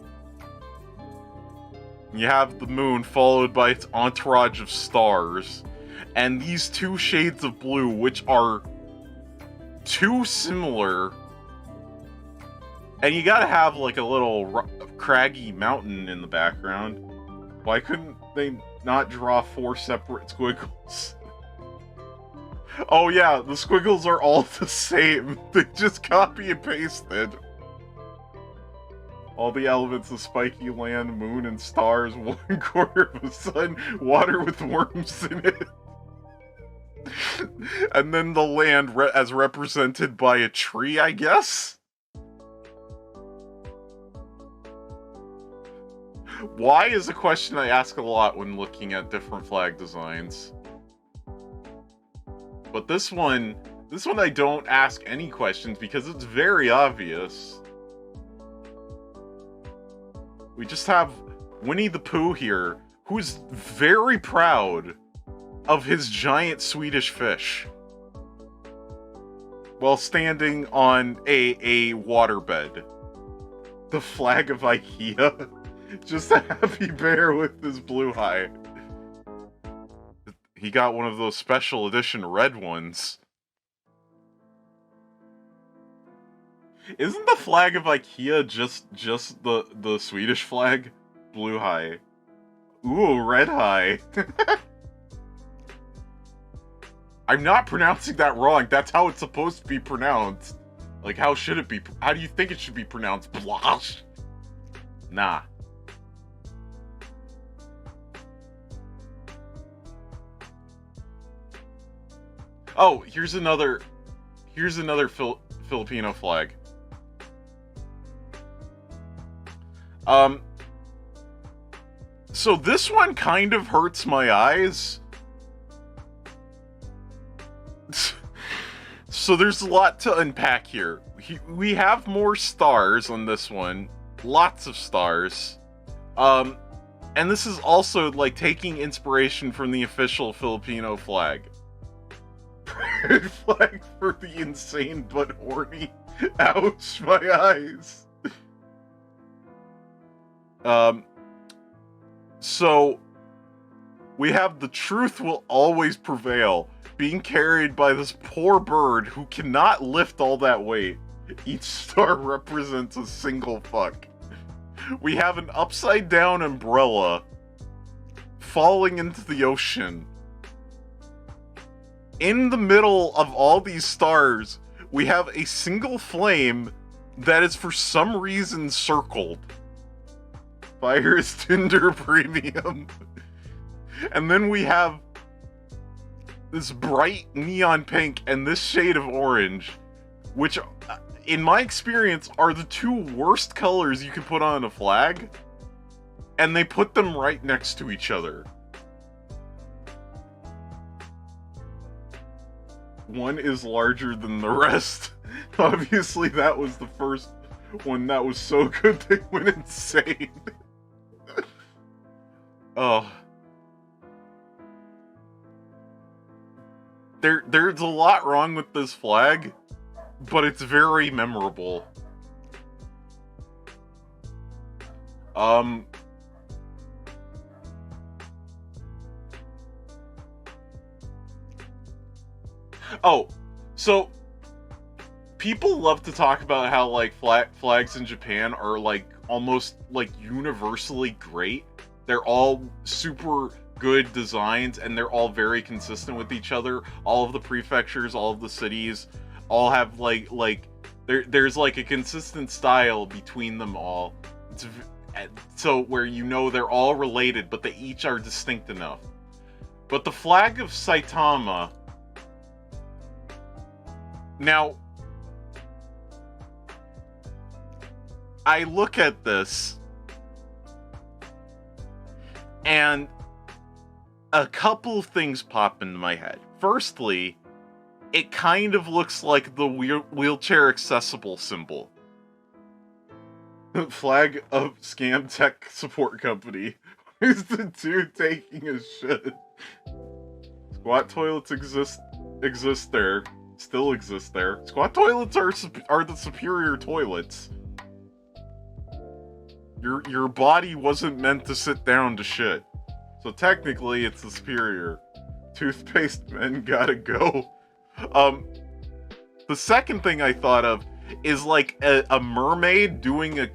You have the moon followed by its entourage of stars, and these two shades of blue, which are too similar. And you gotta have like a little craggy mountain in the background. Why couldn't they not draw 4 separate squiggles? Oh yeah, the squiggles are all the same. They just copy and pasted. All the elements of spiky land, moon, and stars, 1/4 of a sun, water with worms in it. And then the land as represented by a tree, I guess? Why is a question I ask a lot when looking at different flag designs. But this one I don't ask any questions because it's very obvious. We just have Winnie the Pooh here, who's very proud of his giant Swedish fish while standing on a waterbed. The flag of IKEA. Just a happy bear with his blue hide. He got one of those special edition red ones. Isn't the flag of IKEA just the Swedish flag? Blue high. Ooh, red high. I'm not pronouncing that wrong. That's how it's supposed to be pronounced. Like, how should it be? How do you think it should be pronounced? Blash. Nah. Oh, here's another Filipino flag. So this one kind of hurts my eyes. So there's a lot to unpack here. We have more stars on this one. Lots of stars. And this is also like taking inspiration from the official Filipino flag. Red flag for the insane but horny. Ouch, my eyes. So we have the truth will always prevail, being carried by this poor bird who cannot lift all that weight. Each star represents a single fuck. We have an upside down umbrella falling into the ocean. In the middle of all these stars, we have a single flame that is for some reason circled. Fire is Tinder Premium. And then we have this bright neon pink and this shade of orange, which, in my experience, are the two worst colors you can put on a flag. And they put them right next to each other. One is larger than the rest. Obviously, that was the first one that was so good they went insane. Oh. There's a lot wrong with this flag, but it's very memorable. Oh, so people love to talk about how like flags in Japan are like almost like universally great. They're all super good designs and they're all very consistent with each other. All of the prefectures, all of the cities all have there's like a consistent style between them all. So where you know they're all related, but they each are distinct enough. But the flag of Saitama, now, I look at this, and a couple of things pop into my head. Firstly, it kind of looks like the wheelchair accessible symbol. Flag of Scam Tech Support Company. Who's the dude taking a shit? Squat toilets exist there. Still exist there. Squat toilets are the superior toilets. Your body wasn't meant to sit down to shit. So technically it's the superior. Toothpaste men gotta go. The second thing I thought of is like a mermaid doing a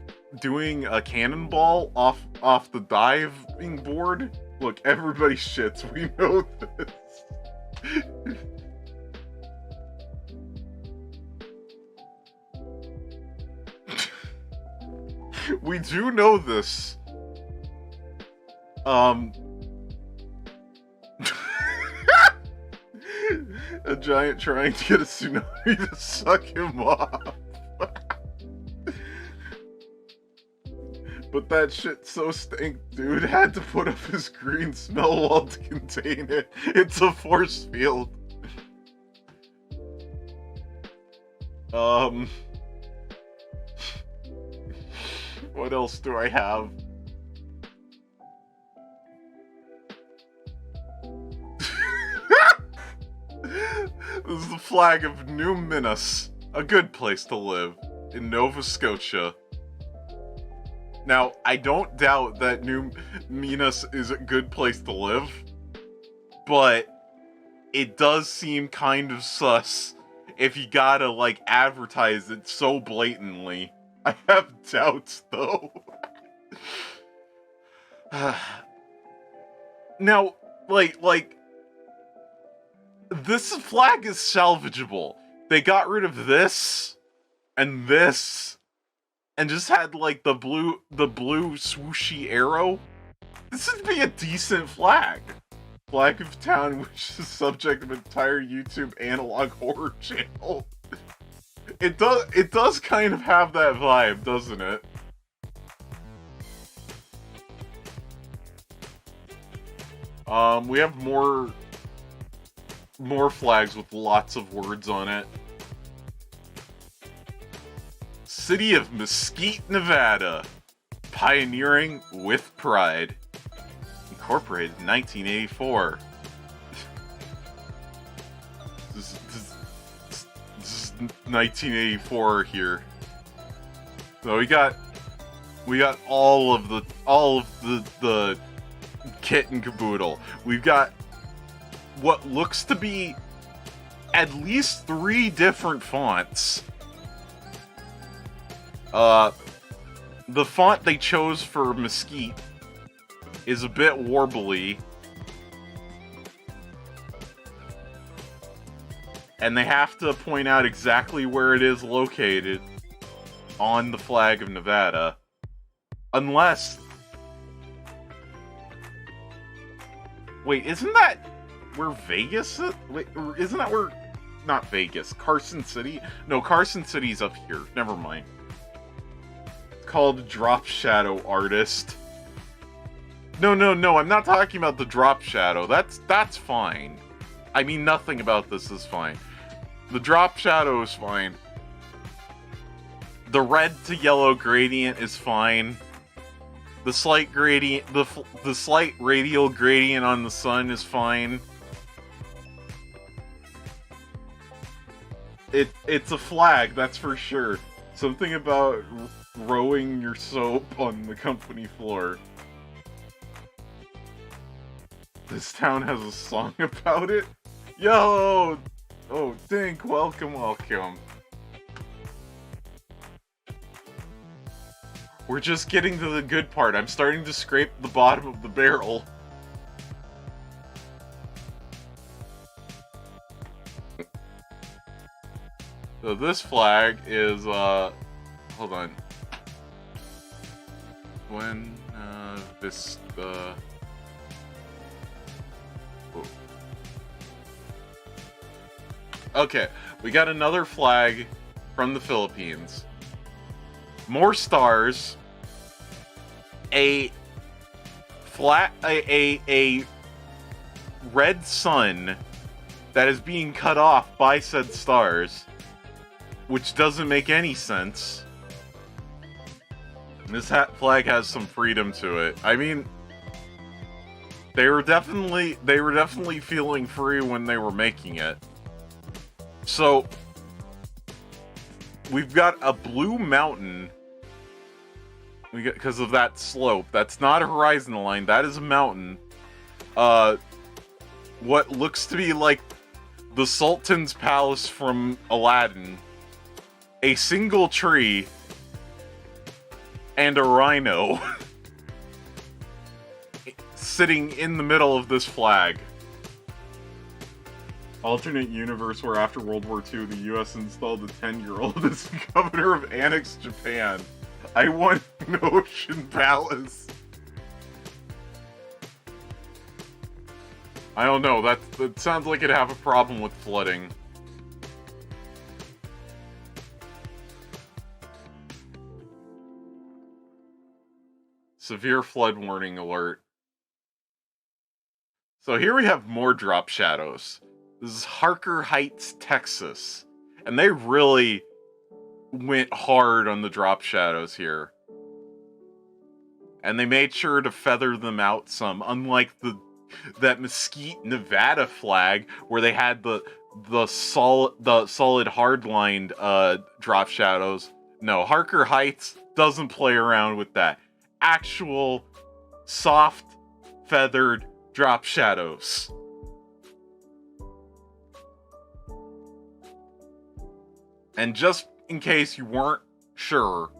cannonball off the diving board. Look, everybody shits. We know this. We do know this. A giant trying to get a tsunami to suck him off. But that shit so stank, dude. Had to put up his green smell wall to contain it. It's a force field. What else do I have? This is the flag of New Minas, a good place to live, in Nova Scotia. Now, I don't doubt that New Minas is a good place to live, but it does seem kind of sus if you gotta, like, advertise it so blatantly. I have doubts, though. Now, like, this flag is salvageable. They got rid of this, and just had, like, the blue swooshy arrow. This would be a decent flag. Flag of town, which is the subject of an entire YouTube analog horror channel. It does kind of have that vibe, doesn't it? We have more flags with lots of words on it. City of Mesquite, Nevada. Pioneering with pride. Incorporated in 1984. This is 1984 here. So we got all of the kit and caboodle. We've got what looks to be at least 3 different fonts. The font they chose for Mesquite is a bit warbly. And they have to point out exactly where it is located on the flag of Nevada. Unless... Wait, isn't that where Vegas is? Wait, isn't that where... Not Vegas, Carson City? No, Carson City's up here. Never mind. It's called Drop Shadow Artist. No, I'm not talking about the drop shadow. That's fine. I mean, nothing about this is fine. The drop shadow is fine. The red to yellow gradient is fine. The slight gradient, the slight radial gradient on the sun is fine. It's a flag, that's for sure. Something about rowing your soap on the company floor. This town has a song about it? Yo! Oh, Dink, welcome, welcome. We're just getting to the good part. I'm starting to scrape the bottom of the barrel. So this flag is, hold on. When, Vista... Okay, we got another flag from the Philippines. More stars. A red sun that is being cut off by said stars, which doesn't make any sense. This flag has some freedom to it. I mean, they were definitely feeling free when they were making it. So we've got a blue mountain. We get because of that slope. That's not a horizon line. That is a mountain. What looks to be like the Sultan's palace from Aladdin. A single tree and a rhino sitting in the middle of this flag. Alternate universe where after World War II, the US installed a 10-year-old as governor of annexed Japan. I want an ocean palace. I don't know, that sounds like it'd have a problem with flooding. Severe flood warning alert. So here we have more drop shadows. This is Harker Heights, Texas. And they really went hard on the drop shadows here. And they made sure to feather them out some, unlike that Mesquite, Nevada flag where they had the solid hardlined drop shadows. No, Harker Heights doesn't play around with that. Actual soft feathered drop shadows. And just in case you weren't sure,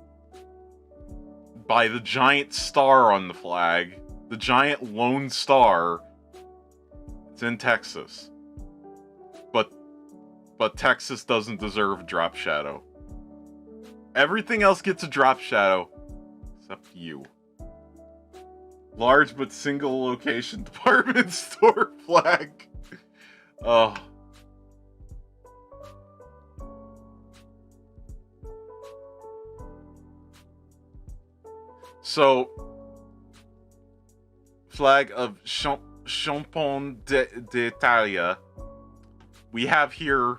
by the giant star on the flag, the giant lone star, it's in Texas. But Texas doesn't deserve a drop shadow. Everything else gets a drop shadow, except you. Large but single location department store flag. Oh. So, flag of Champagne d'Italia. We have here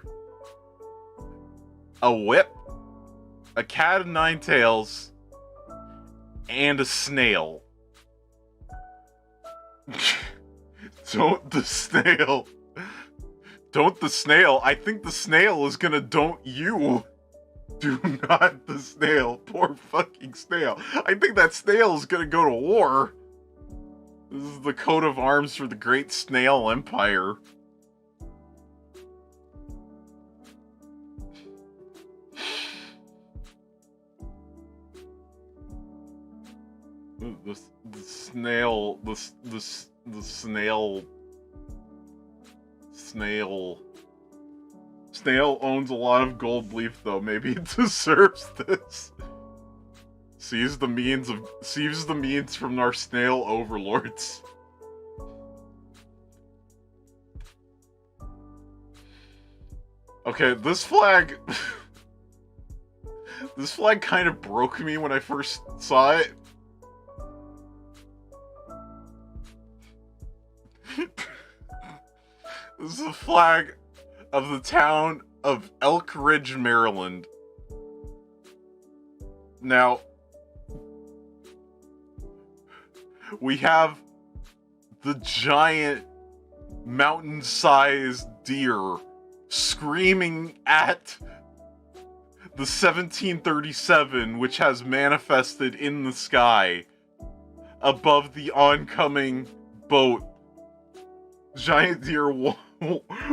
a whip, a cat of nine tails, and a snail. Don't the snail. Don't the snail. I think the snail is gonna don't you. Do not the snail. Poor fucking snail. I think that snail is gonna go to war. This is the coat of arms for the Great Snail Empire. The snail owns a lot of gold leaf, though. Maybe it deserves this. Seize the means from our snail overlords. Okay, this flag kind of broke me when I first saw it. This is a flag of the town of Elk Ridge, Maryland. Now, we have the giant mountain-sized deer screaming at the 1737, which has manifested in the sky above the oncoming boat. Giant deer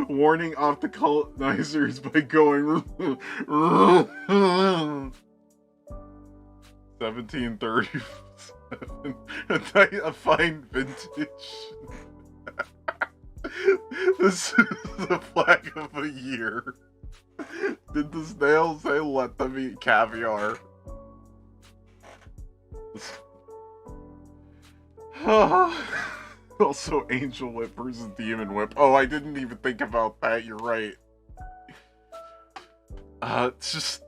warning off the colonizers by going 1737, a fine vintage. This is the flag of the year. Did the snail say let them eat caviar? Also, Angel Whip versus Demon Whip. Oh, I didn't even think about that. You're right. It's just.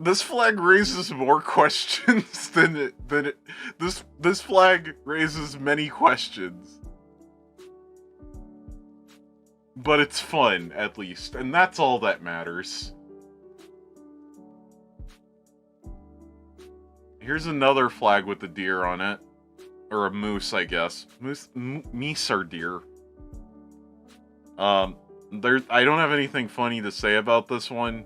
This flag raises more questions than this flag raises many questions. But it's fun, at least, and that's all that matters. Here's another flag with a deer on it. Or a moose, I guess. Meese are deer. I don't have anything funny to say about this one.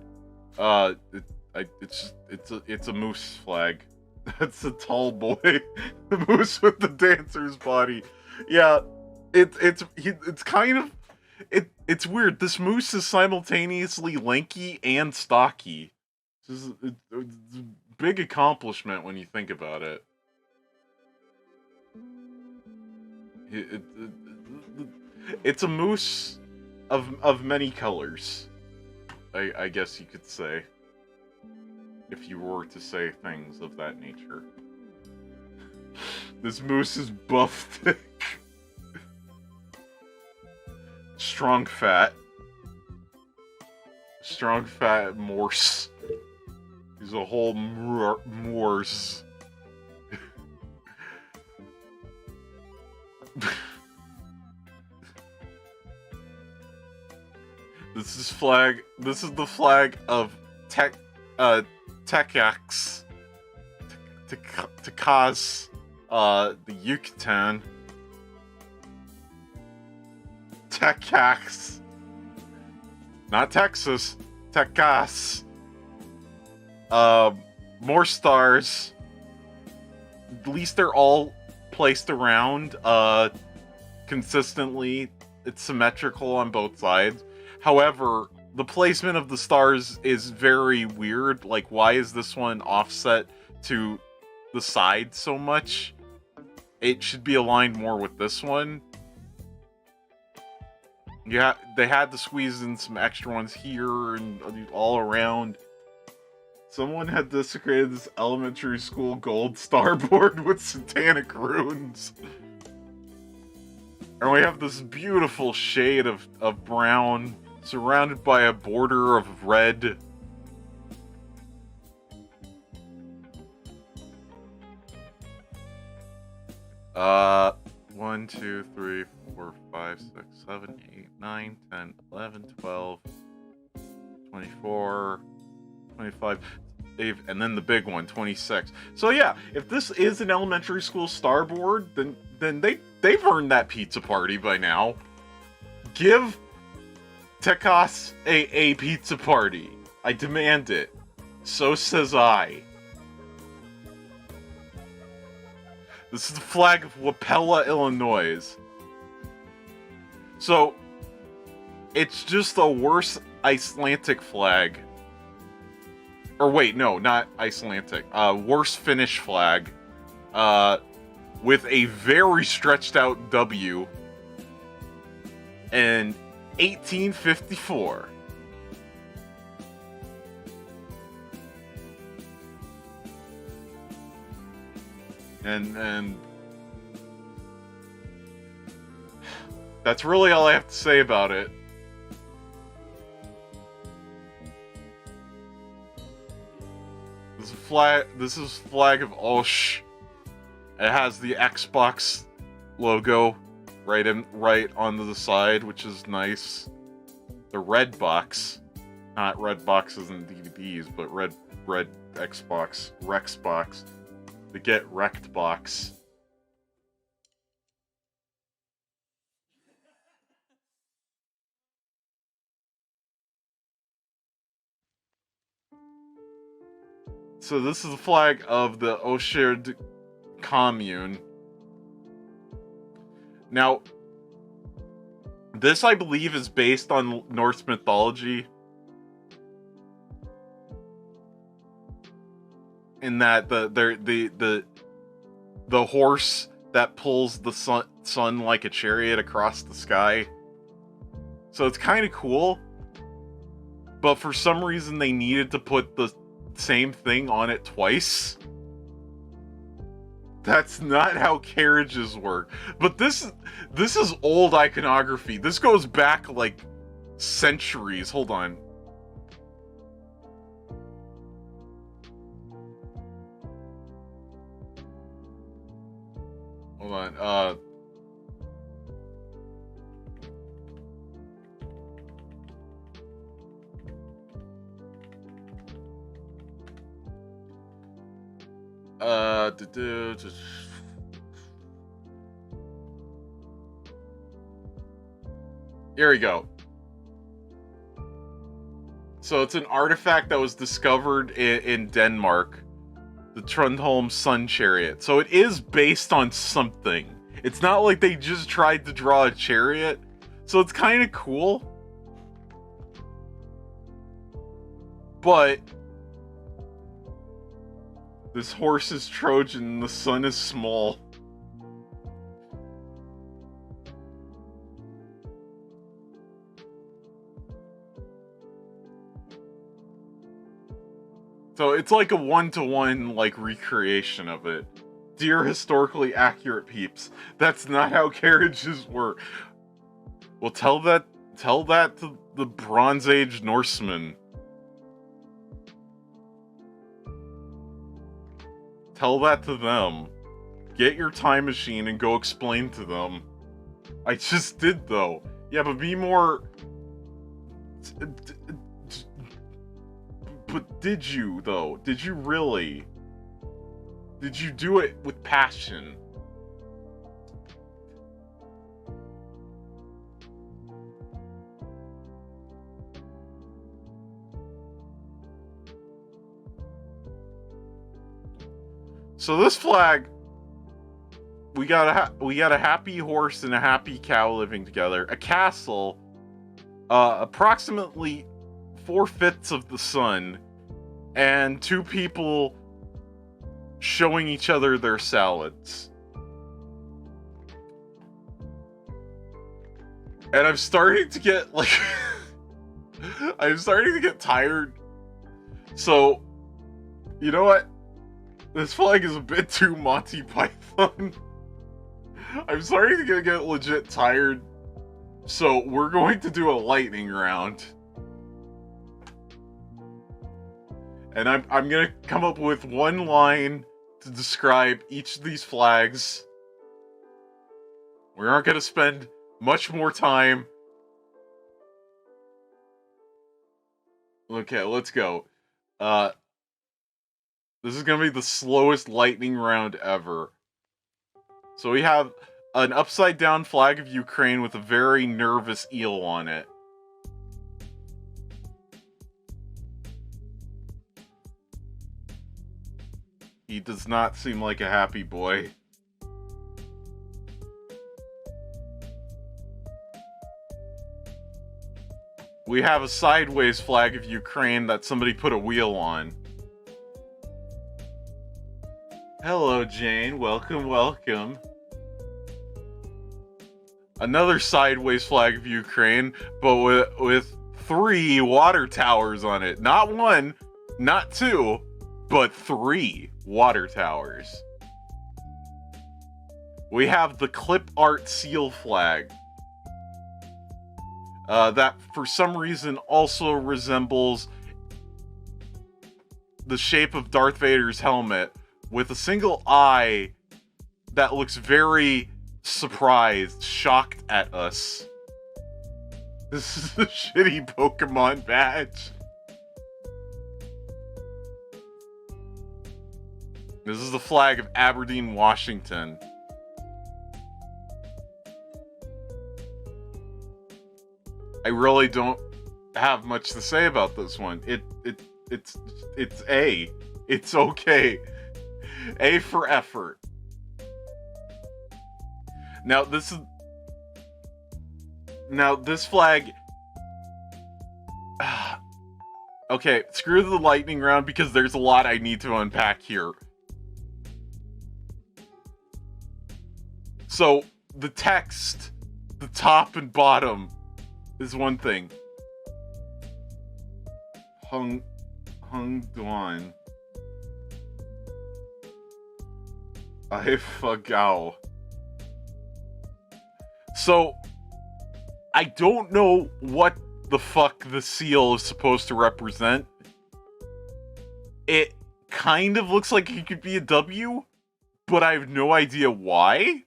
It's a moose flag. That's a tall boy. The moose with the dancer's body. Yeah, it's kind of it's weird. This moose is simultaneously lanky and stocky. It's a big accomplishment when you think about it. It's a moose of many colors, I guess you could say, if you were to say things of that nature. This moose is buff thick. Strong fat morse. He's a whole morse. This is the flag of Tecax. Tecaz, the Yucatan. Tecax. Not Texas. Tecas. More stars. At least they're all placed around, consistently. It's symmetrical on both sides. However, the placement of the stars is very weird. Like, why is this one offset to the side so much? It should be aligned more with this one. Yeah, they had to squeeze in some extra ones here and all around. Someone had desecrated this elementary school gold starboard with satanic runes. And we have this beautiful shade of brown, surrounded by a border of red. One, 2, 3, 4, 5, 6, 7, 8, 9, 10, 11, 12, 24, 25, and then the big one, 26. So yeah, if this is an elementary school starboard, then they've earned that pizza party by now. Give Tecas a pizza party. I demand it. So says I. This is the flag of Wapella, Illinois. So, it's just a worse Icelandic flag. Or wait, no, not Icelandic. Worse Finnish flag. With a very stretched out W. And 1854. And that's really all I have to say about it. This is flag of Osh. It has the Xbox logo right on the side, which is nice. The red box, not red boxes and DVDs, but red Xbox, Rexbox, the Get Wrecked box. So this is the flag of the Osherd commune. Now, this I believe is based on Norse mythology. In that the horse that pulls the sun like a chariot across the sky. So it's kind of cool. But for some reason they needed to put the same thing on it twice. That's not how carriages work. But this is old iconography. This goes back like centuries. Hold on. Hold on. Here we go. So it's an artifact that was discovered in Denmark. The Trundholm Sun Chariot. So it is based on something. It's not like they just tried to draw a chariot. So it's kind of cool. But this horse is Trojan and the sun is small. So it's like a one-to-one like recreation of it. Dear historically accurate peeps, that's not how carriages work. Well, tell that to the Bronze Age Norsemen. Tell that to them. Get your time machine and go explain to them. I just did though. Yeah, but be more. But did you, though? Did you really? Did you do it with passion? So this flag, we got a happy horse and a happy cow living together. A castle, approximately 4/5 of the sun, and two people showing each other their salads. And I'm starting to get like I'm starting to get tired. So, you know what? This flag is a bit too Monty Python. I'm starting to get legit tired. So we're going to do a lightning round. And I'm gonna come up with one line to describe each of these flags. We aren't gonna spend much more time. Okay, let's go. This is gonna be the slowest lightning round ever. So we have an upside down flag of Ukraine with a very nervous eel on it. He does not seem like a happy boy. We have a sideways flag of Ukraine that somebody put a wheel on. Hello, Jane. Welcome, welcome. Another sideways flag of Ukraine, but with 3 water towers on it. Not 1, not 2, but 3 water towers. We have the clip art seal flag. That for some reason also resembles the shape of Darth Vader's helmet, with a single eye that looks very surprised, shocked at us. This is a shitty Pokemon badge. This is the flag of Aberdeen, Washington. I really don't have much to say about this one. It's A. It's okay. A for effort. Now this flag. Okay, screw the lightning round because there's a lot I need to unpack here. So, the text, the top and bottom, is one thing. Hung Duan. I forgot. So, I don't know what the fuck the seal is supposed to represent. It kind of looks like it could be a W, but I have no idea why.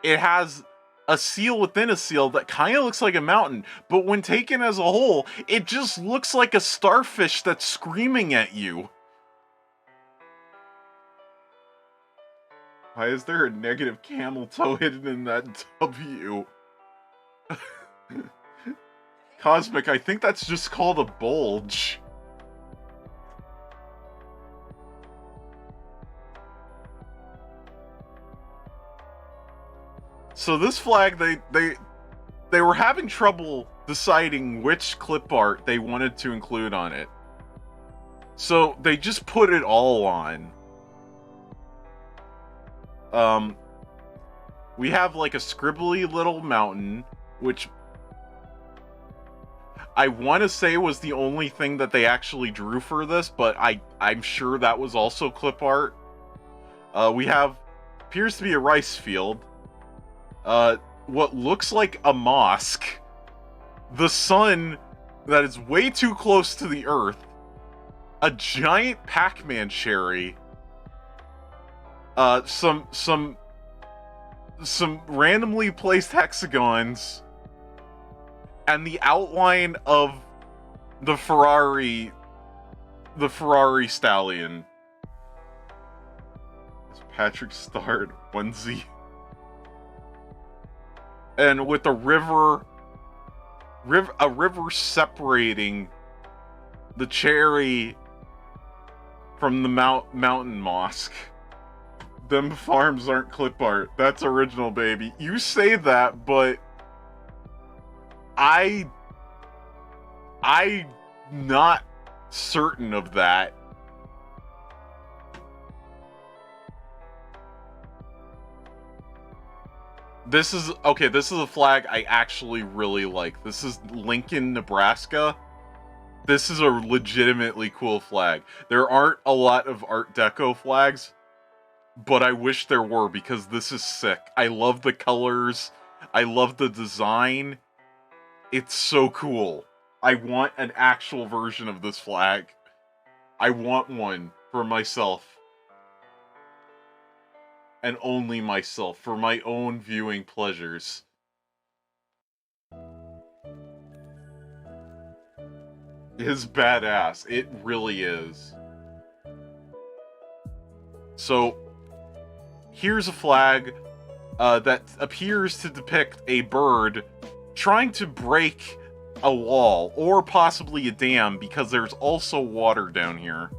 It has a seal within a seal that kind of looks like a mountain, but when taken as a whole, it just looks like a starfish that's screaming at you. Why is there a negative camel toe hidden in that W? Cosmic, I think that's just called a bulge. So this flag, they were having trouble deciding which clip art they wanted to include on it. So they just put it all on. We have like a scribbly little mountain, which I want to say was the only thing that they actually drew for this, but I'm sure that was also clip art. We have, appears to be a rice field. What looks like a mosque. The sun that is way too close to the earth. A giant Pac-Man cherry. Some randomly placed hexagons. And the outline of the Ferrari stallion. It's Patrick Start onesie. And with a river separating the cherry from the mountain mosque. Them farms aren't clip art. That's original, baby. You say that, but I'm not certain of that. This is a flag I actually really like. This is Lincoln, Nebraska. This is a legitimately cool flag. There aren't a lot of Art Deco flags, but I wish there were because this is sick. I love the colors. I love the design. It's so cool. I want an actual version of this flag. I want one for myself. And only myself, for my own viewing pleasures. It is badass. It really is. So, here's a flag that appears to depict a bird trying to break a wall, or possibly a dam, because there's also water down here.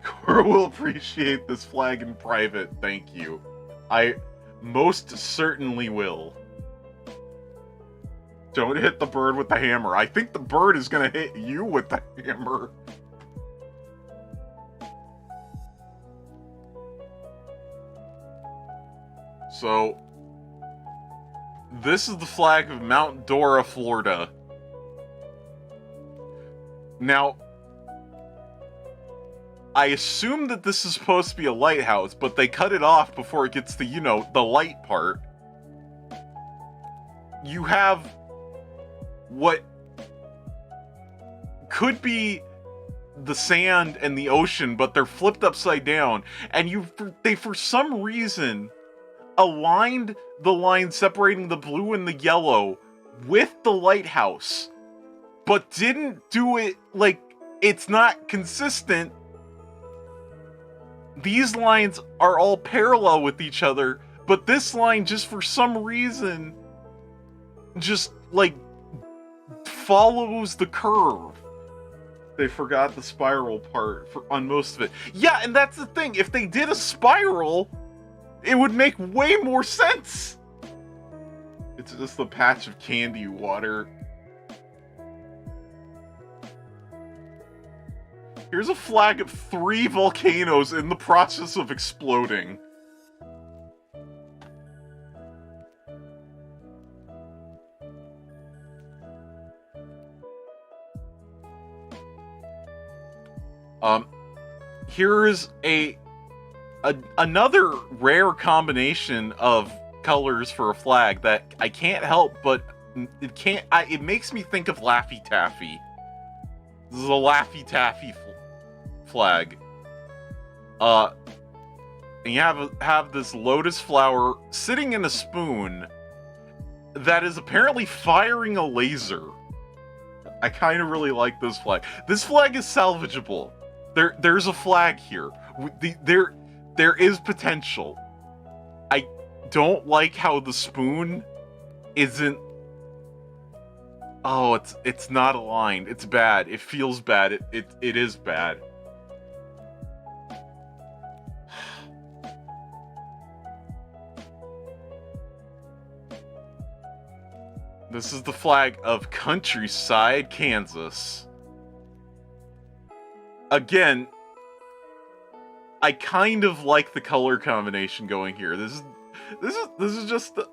Cora will appreciate this flag in private, thank you. I most certainly will. Don't hit the bird with the hammer. I think the bird is gonna hit you with the hammer. So, this is the flag of Mount Dora, Florida. Now, I assume that this is supposed to be a lighthouse, but they cut it off before it gets to, you know, the light part. You have what could be the sand and the ocean, but they're flipped upside down, and they for some reason aligned the line separating the blue and the yellow with the lighthouse, but didn't do it, like, it's not consistent. These lines are all parallel with each other, but this line just for some reason just, like, follows the curve. They forgot the spiral part on most of it. Yeah, and that's the thing. If they did a spiral, it would make way more sense. It's just a patch of candy water. Here's a flag of 3 volcanoes in the process of exploding. Here is another rare combination of colors for a flag that I can't help but it makes me think of Laffy Taffy. This is a Laffy Taffy flag. And you have this lotus flower sitting in a spoon that is apparently firing a laser. I kind of really like this flag. This flag is salvageable. There's a flag here. There is potential. I don't like how the spoon isn't. Oh, it's not aligned. It's bad. It feels bad. It is bad. This is the flag of Countryside, Kansas. Again, I kind of like the color combination going here. This is just the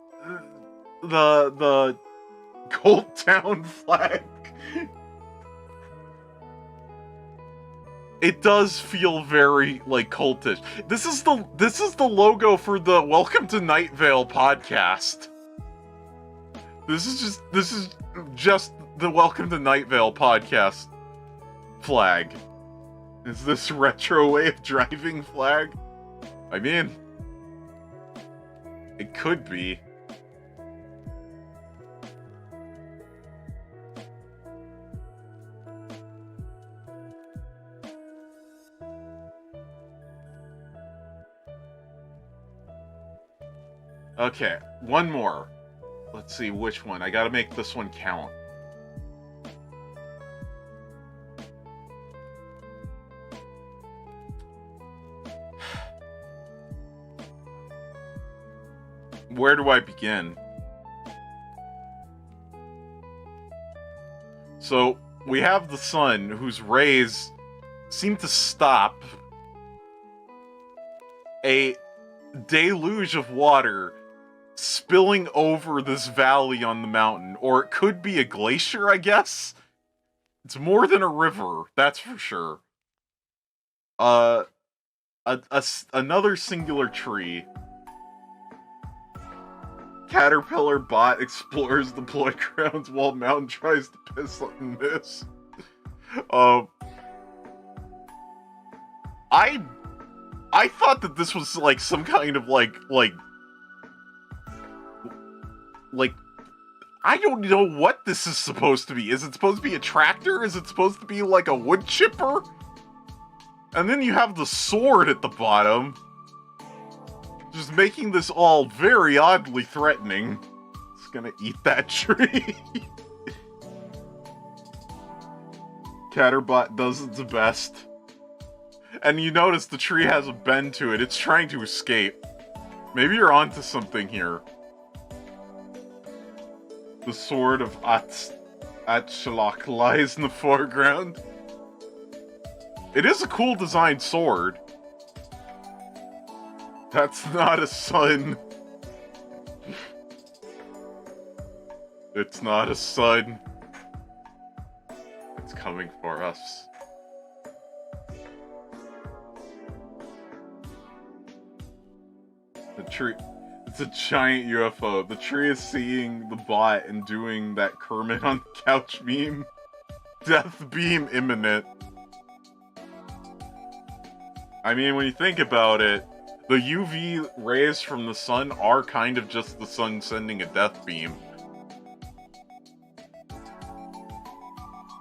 Colt Town flag. It does feel very like cultish. This is the logo for the Welcome to Night Vale podcast. This is just the Welcome to Night Vale podcast flag. Is this retro way of driving flag? I mean, it could be. Okay, one more. Let's see which one. I gotta make this one count. Where do I begin? So, we have the sun, whose rays seem to stop. A deluge of water spilling over this valley on the mountain. Or it could be a glacier, I guess? It's more than a river, that's for sure. Another singular tree. Caterpillar bot explores the playgrounds while Mountain tries to piss on this. I thought that this was like some kind of like I don't know what this is supposed to be. Is it supposed to be a tractor? Is it supposed to be like a wood chipper? And then you have the sword at the bottom. Just making this all very oddly threatening. It's gonna eat that tree. Catterbot does its best. And you notice the tree has a bend to it. It's trying to escape. Maybe you're onto something here. The sword of Atshalok lies in the foreground. It is a cool designed sword. That's not a sun. It's not a sun. It's coming for us. The tree... It's a giant UFO. The tree is seeing the bot and doing that Kermit on the couch meme. Death beam imminent. I mean, when you think about it, the UV rays from the sun are kind of just the sun sending a death beam.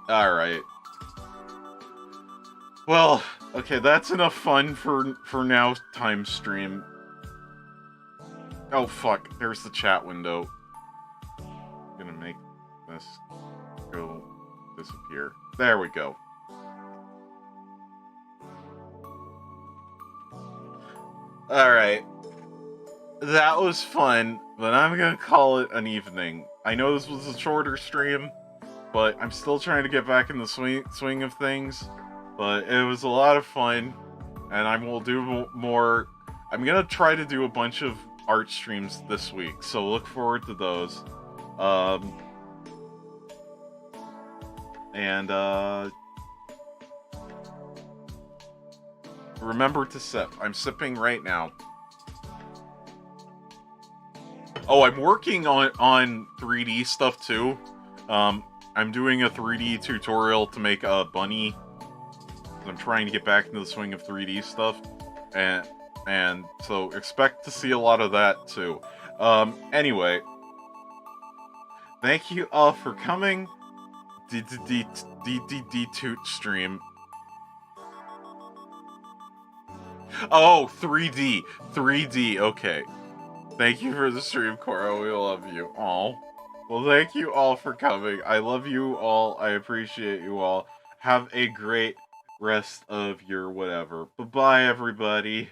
Alright. Well, okay, that's enough fun for now, time stream. Oh fuck, there's the chat window. I'm gonna make this go disappear. There we go. Alright. That was fun, but I'm gonna call it an evening. I know this was a shorter stream, but I'm still trying to get back in the swing of things. But it was a lot of fun, and I will do more. I'm gonna try to do a bunch of art streams this week, so look forward to those. And remember to sip. I'm sipping right now. Oh, I'm working on 3D stuff too. I'm doing a 3D tutorial to make a bunny. I'm trying to get back into the swing of 3D stuff, and so expect to see a lot of that too. Anyway, thank you all for coming. Toot stream. Oh, 3D. Okay. Thank you for the stream, Cora. We love you. Aw. Well, thank you all for coming. I love you all. I appreciate you all. Have a great rest of your whatever. Bye-bye, everybody.